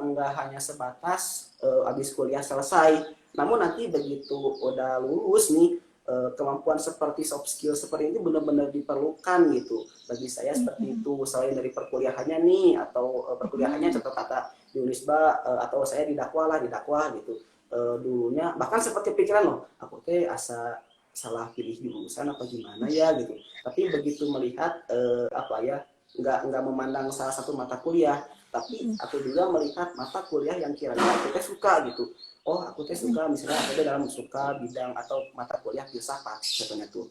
enggak hanya sebatas habis kuliah selesai, namun nanti begitu udah lulus nih, kemampuan seperti soft skill seperti ini benar-benar diperlukan gitu bagi saya, seperti Mm-mm. itu. Selain dari perkuliahannya nih, atau perkuliahannya Mm-mm. contoh kata di Unisba, atau saya di dakwah gitu. Dulunya bahkan sempat kepikiran loh, aku teh asa salah pilih jurusan apa gimana ya gitu. Tapi begitu melihat apa ya, nggak memandang salah satu mata kuliah, tapi Mm-mm. aku juga melihat mata kuliah yang kiranya aku teh suka gitu. Oh aku teh suka, misalnya aku teh dalam suka bidang atau mata kuliah filsafat contohnya tuh,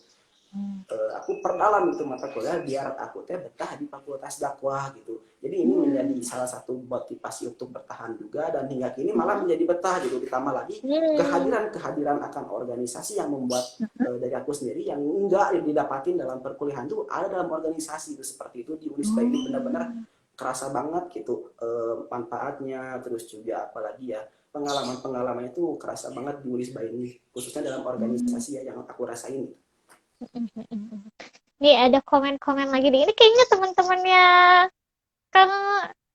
aku perdalam itu mata kuliah biar aku teh betah di fakultas dakwah gitu. Jadi ini menjadi Mm-mm. salah satu motivasi untuk bertahan juga, dan hingga kini malah menjadi betah gitu. Ditambah lagi Mm-mm. kehadiran akan organisasi yang membuat dari aku sendiri yang enggak didapatin dalam perkuliahan tuh ada dalam organisasi itu, seperti itu di Unisba ini benar-benar Oh. kerasa banget gitu manfaatnya. Terus juga apalagi ya, pengalaman-pengalaman itu kerasa banget di Unisba ini, khususnya dalam Mm. organisasi ya yang aku rasain. Nih ada komen-komen lagi nih. Ini kayaknya teman-temannya Kang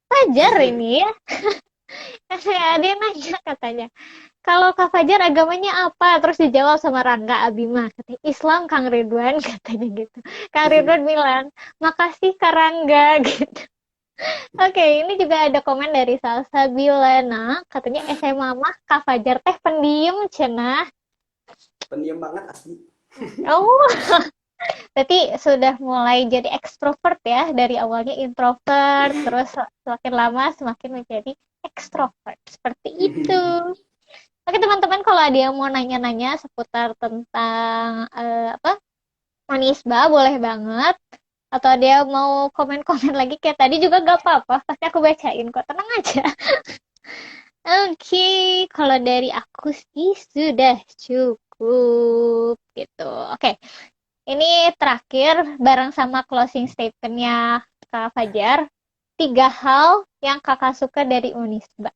Fajar ini ya. Ada yang nanya katanya. Kalau Kak Fajar agamanya apa? Terus dijawab sama Rangga Abimah. Katanya Islam Kang Ridwan katanya gitu. Kang Ridwan bilang, makasih Kak Rangga gitu. Oke, ini juga ada komen dari Salsa Bilana. Katanya SMA mah Kak Fajar teh pendiam cenah. Pendiam banget asli. Oh, berarti sudah mulai jadi ekstrovert ya. Dari awalnya introvert, terus semakin lama semakin menjadi ekstrovert. Seperti itu. Oke teman-teman, kalau ada yang mau nanya-nanya seputar tentang apa Manisba, boleh banget. Atau ada yang mau komen-komen lagi kayak tadi juga gak apa-apa. Pasti aku bacain kok, tenang aja. Oke, kalau dari aku sih sudah cukup gitu. Oke, ini terakhir bareng sama closing statementnya Kak Fajar. 3 hal yang kakak suka dari Unisba.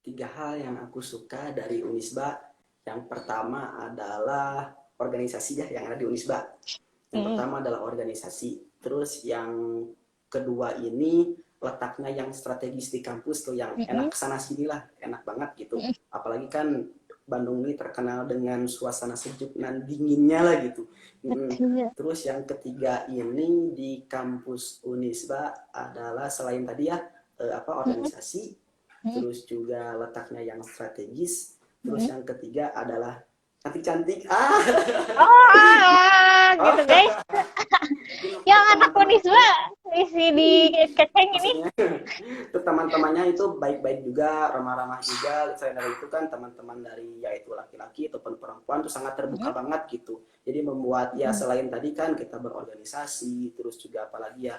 3 hal yang aku suka dari Unisba, yang pertama adalah organisasi ya yang ada di Unisba. Yang Mm. pertama adalah organisasi. Terus yang kedua ini letaknya yang strategis di kampus tuh yang Mm-mm. enak kesana sini lah, enak banget gitu. Mm-mm. Apalagi kan Bandung ini terkenal dengan suasana sejuk dan dinginnya lah gitu. Betul. Terus yang ketiga ini di kampus Unisba adalah selain tadi ya Mm-mm. organisasi, Mm-mm. terus juga letaknya yang strategis, terus Mm-mm. yang ketiga adalah cantik-cantik. Oh, gitu Oh, guys. mungkin Yang untuk anak teman-teman Unisba itu isi di keceng ini. maksudnya untuk teman-temannya itu baik-baik juga, ramah-ramah juga. Selain dari itu kan teman-teman dari yaitu laki-laki ataupun perempuan itu sangat terbuka Mm-mm. banget gitu. Jadi membuat ya Mm-mm. selain tadi kan kita berorganisasi, terus juga apalagi ya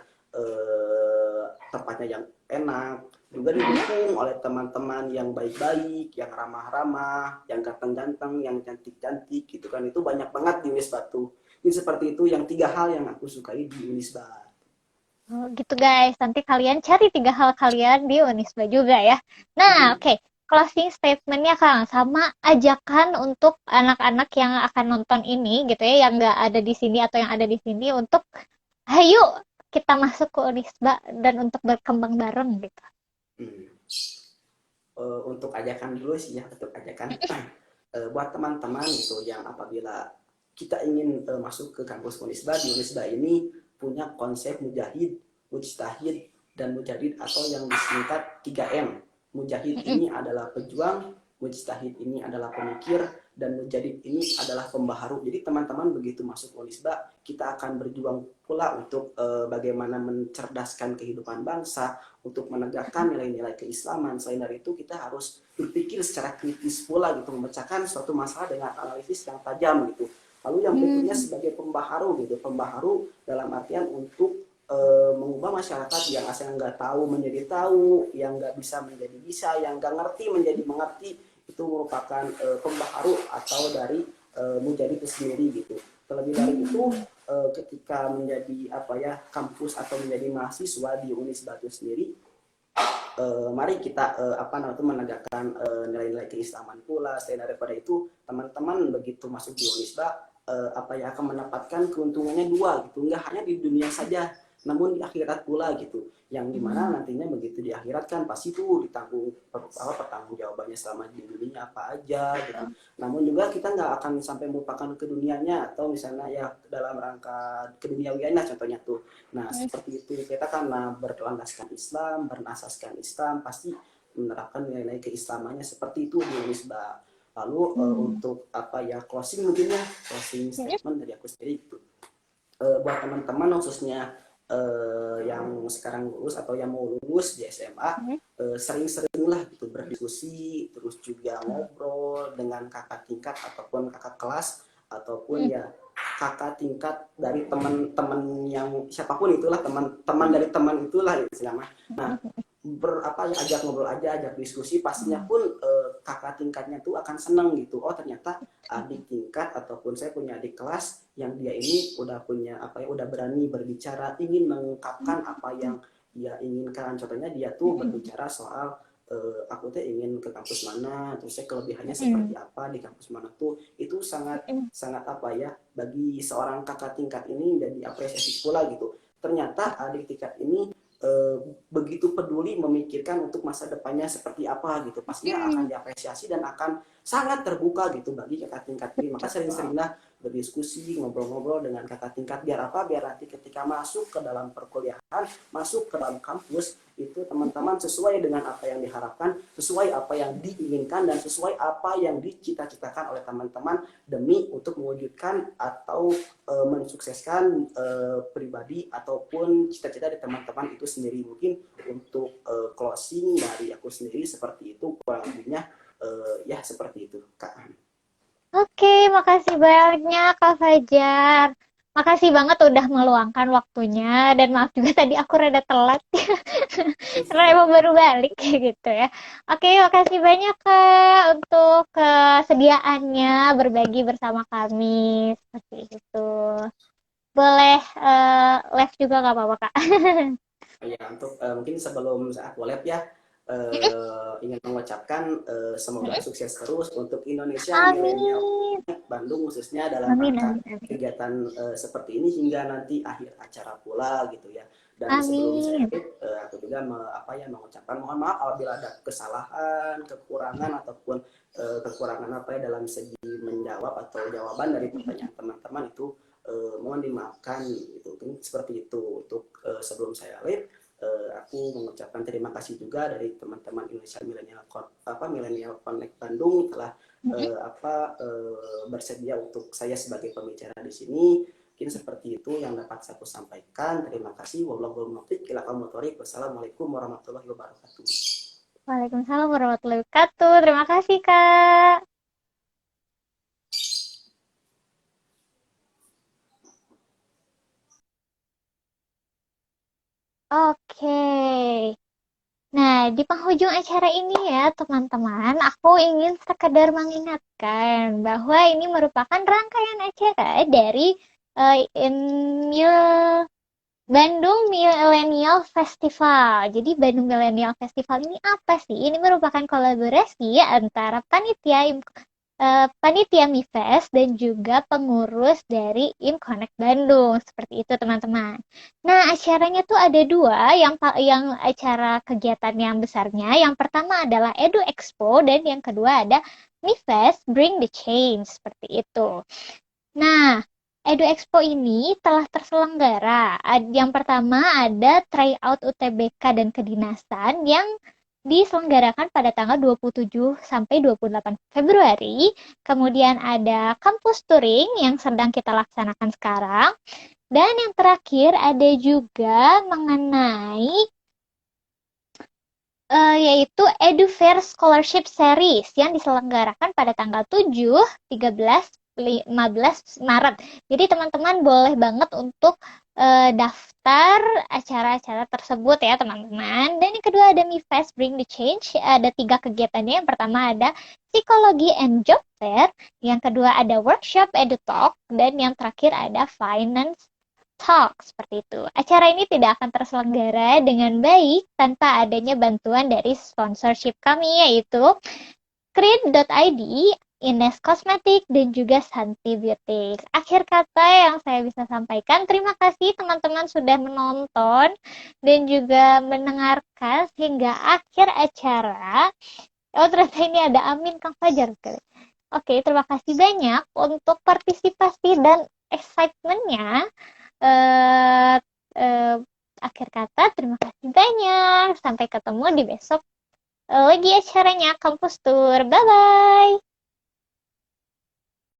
tempatnya yang enak, juga didukung oleh teman-teman yang baik-baik, yang ramah-ramah, yang ganteng-ganteng, yang cantik-cantik gitu kan. Itu banyak banget di Unisba tuh. Ini seperti itu yang 3 hal yang aku sukai di Unisba. Oh, gitu guys. Nanti kalian cari 3 hal kalian di Unisba juga ya. Nah, oke. Closing statementnya Kang, sama ajakan untuk anak-anak yang akan nonton ini gitu ya, yang nggak ada di sini atau yang ada di sini untuk, ayo kita masuk ke Unisba dan untuk berkembang bareng gitu. Hmm. Untuk ajakan dulu sih ya, untuk ajakan buat teman-teman itu yang apabila kita ingin masuk ke kampus Unisba, di Unisba ini punya konsep mujahid, mujtahid, dan mujadid atau yang disingkat 3M. Mujahid Mm-mm. ini adalah pejuang, mujtahid ini adalah pemikir, dan mujadid ini adalah pembaharu. Jadi teman-teman begitu masuk Unisba, kita akan berjuang pula untuk bagaimana mencerdaskan kehidupan bangsa, untuk menegakkan nilai-nilai keislaman. Selain dari itu kita harus berpikir secara kritis pula gitu, memecahkan suatu masalah dengan analisis yang tajam gitu. Lalu yang berikutnya Hmm. sebagai pembaharu gitu, pembaharu dalam artian untuk mengubah masyarakat yang asal nggak tahu menjadi tahu, yang nggak bisa menjadi bisa, yang nggak ngerti menjadi mengerti. Itu merupakan pembaharu atau dari menjadi itu sendiri gitu. Terlebih dari itu Hmm. ketika menjadi apa ya kampus atau menjadi mahasiswa di Unisba itu sendiri, mari kita apa namanya menegakkan nilai-nilai keislaman pula. Selain daripada itu, teman-teman begitu masuk di Unisba apa ya akan mendapatkan keuntungannya dua gitu, nggak hanya di dunia saja, namun di akhirat pula gitu. Yang dimana nantinya begitu di akhirat kan pasti tuh ditanggung pertanggung jawabannya selama di dunia apa aja gitu. Namun juga kita nggak akan sampai melupakan ke dunianya atau misalnya ya dalam rangka keduniawiannya contohnya tuh. Nah, seperti itu kita karena berlandaskan Islam, bernasaskan Islam, pasti menerapkan nilai-nilai keislamannya seperti itu di Unisba. Lalu Hmm. untuk apa ya closing mungkin ya, closing Hmm. statement dari aku sendiri itu buat teman-teman khususnya yang sekarang lulus atau yang mau lulus di SMA, Hmm. sering-seringlah gitu berdiskusi, terus juga ngobrol dengan kakak tingkat ataupun kakak kelas ataupun Hmm. ya kakak tingkat dari teman-teman yang siapapun itulah, teman-teman dari teman itulah istilahnya. Nah, apa ya ajak ngobrol aja, ajak diskusi, pastinya pun kakak tingkatnya tuh akan seneng gitu. Oh ternyata adik tingkat ataupun saya punya adik kelas yang dia ini udah punya apa ya udah berani berbicara, ingin mengungkapkan apa yang dia inginkan. Contohnya dia tuh berbicara soal aku tuh ingin ke kampus mana, terus saya kelebihannya Hmm. seperti apa di kampus mana tuh. Itu sangat Hmm. sangat apa ya bagi seorang kakak tingkat ini jadi apresiasi pula gitu. Ternyata adik tingkat ini eh, begitu peduli memikirkan untuk masa depannya seperti apa gitu, pastinya akan Hmm. diapresiasi dan akan sangat terbuka gitu bagi kakak tingkat ini. Maka Betul. sering-seringlah berdiskusi, ngobrol-ngobrol dengan kakak tingkat, biar apa? Biar nanti ketika masuk ke dalam perkuliahan, masuk ke dalam kampus, itu teman-teman sesuai dengan apa yang diharapkan, sesuai apa yang diinginkan, dan sesuai apa yang dicita-citakan oleh teman-teman demi untuk mewujudkan atau mensukseskan pribadi ataupun cita-cita dari teman-teman itu sendiri. Mungkin untuk closing dari aku sendiri seperti itu kurang lebihnya, ya seperti itu Kak. Oke, makasih banyak Kak Fajar. Makasih banget udah meluangkan waktunya dan maaf juga tadi aku rada telat karena emang baru balik kayak gitu ya. Oke, makasih banyak Kak untuk kesediaannya berbagi bersama kami seperti itu. Boleh live juga nggak apa-apa Kak. Ya untuk mungkin sebelum aku lab ya, ingin mengucapkan semoga Mm-mm. sukses terus untuk Indonesia Milenial Amin. Bandung khususnya dalam Amin, rangka amin, amin. kegiatan seperti ini hingga nanti akhir acara pula gitu ya. Dan sebelum saya Amin. aku juga mengucapkan mohon maaf apabila ada kesalahan, kekurangan ataupun kekurangan apa ya dalam segi menjawab atau jawaban dari pertanyaan teman-teman itu mohon dimaafkan gitu. Mungkin seperti itu untuk sebelum saya live aku mengucapkan terima kasih juga dari teman-teman Indonesia Milenial Connect Bandung telah Mm-mm. bersedia untuk saya sebagai pembicara di sini. Mungkin seperti itu yang dapat saya sampaikan. Terima kasih. Wassalamualaikum warahmatullahi wabarakatuh. Waalaikumsalam warahmatullahi wabarakatuh. Terima kasih, Kak. Oke. Nah, di penghujung acara ini ya, teman-teman, aku ingin sekedar mengingatkan bahwa ini merupakan rangkaian acara dari Bandung Millennial Festival. Jadi Bandung Millennial Festival ini apa sih? Ini merupakan kolaborasi antara panitia MIFES dan juga pengurus dari Connect Bandung. Seperti itu, teman-teman. Nah, acaranya tuh ada dua, yang acara kegiatan yang besarnya. Yang pertama adalah Edu Expo dan yang kedua ada MIFES Bring the Change. Seperti itu. Nah, Edu Expo ini telah terselenggara. Yang pertama ada tryout UTBK dan kedinasan yang diselenggarakan pada tanggal 27 sampai 28 Februari. Kemudian ada kampus touring yang sedang kita laksanakan sekarang. Dan yang terakhir ada juga mengenai yaitu EduFair Scholarship Series yang diselenggarakan pada tanggal 7, 13, 15 Maret. Jadi teman-teman boleh banget untuk daftar acara-acara tersebut ya teman-teman. Dan yang kedua ada MIFES Bring the Change. Ada 3 kegiatannya. Yang pertama ada Psikologi and Job Fair. Yang kedua ada Workshop EduTalk. Dan yang terakhir ada Finance Talk, seperti itu. Acara ini tidak akan terselenggara dengan baik tanpa adanya bantuan dari sponsorship kami, yaitu Creed.id, Ines Cosmetic, dan juga Santi Beauty. Akhir kata yang saya bisa sampaikan, terima kasih teman-teman sudah menonton dan juga mendengarkan hingga akhir acara. Oh, ternyata ini ada Amin Kang Fajar. Oke, terima kasih banyak untuk partisipasi dan excitementnya. eh, eh, Akhir kata, terima kasih banyak. Sampai ketemu di besok lagi acaranya Kampus Tour. Bye-bye.